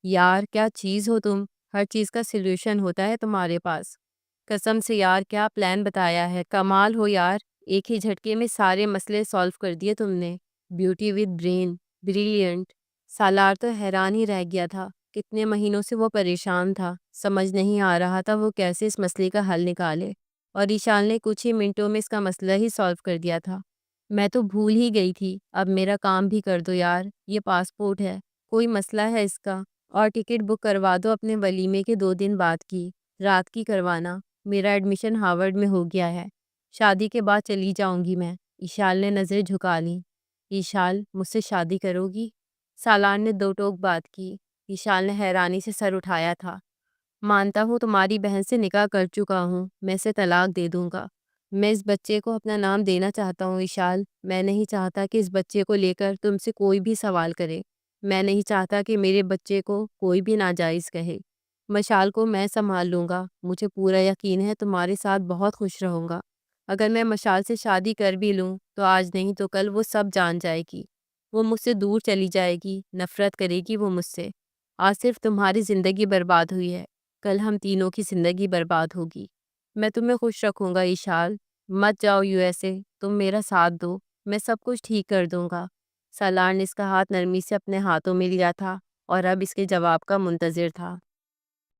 یار کیا چیز ہو تم، ہر چیز کا سلوشن ہوتا ہے تمہارے پاس۔ قسم سے یار، کیا پلان بتایا ہے، کمال ہو یار، ایک ہی جھٹکے میں سارے مسئلے سالو کر دیے تم نے۔ Beauty with brain, brilliant. Salar تو حیران ہی رہ گیا تھا، کتنے مہینوں سے وہ پریشان تھا، سمجھ نہیں آ رہا تھا وہ کیسے اس مسئلے کا حل نکالے، اور ایشال نے کچھ ہی منٹوں میں اس کا مسئلہ ہی سالو کر دیا تھا۔ میں تو بھول ہی گئی تھی، اب میرا کام بھی کر دو یار، یہ پاسپورٹ ہے، کوئی مسئلہ ہے اس کا؟ اور ٹکٹ بک کروا دو اپنے ولیمے کے 2 دن بعد کی، رات کی کروانا، میرا ایڈمیشن ہارورڈ میں ہو گیا ہے، شادی کے بعد چلی جاؤں گی میں۔ ایشال نے نظریں جھکا لیں۔ ایشال، مجھ سے شادی کرو گی؟ سالار نے دو ٹوک بات کی۔ ایشال نے حیرانی سے سر اٹھایا تھا۔ مانتا ہوں تمہاری بہن سے نکاح کر چکا ہوں، میں اسے طلاق دے دوں گا۔ میں اس بچے کو اپنا نام دینا چاہتا ہوں ایشال، میں نہیں چاہتا کہ اس بچے کو لے کر تم سے کوئی بھی سوال کرے، میں نہیں چاہتا کہ میرے بچے کو کوئی بھی ناجائز کہے۔ مشال کو میں سنبھال لوں گا، مجھے پورا یقین ہے تمہارے ساتھ بہت خوش رہوں گا۔ اگر میں مشال سے شادی کر بھی لوں تو آج نہیں تو کل وہ سب جان جائے گی، وہ مجھ سے دور چلی جائے گی، نفرت کرے گی وہ مجھ سے۔ آج صرف تمہاری زندگی برباد ہوئی ہے، کل ہم تینوں کی زندگی برباد ہوگی۔ میں تمہیں خوش رکھوں گا ایشال، مت جاؤ USA، تم میرا ساتھ دو، میں سب کچھ ٹھیک کر دوں گا۔ سالار نے اس کا ہاتھ نرمی سے اپنے ہاتھوں میں لیا تھا اور اب اس کے جواب کا منتظر تھا۔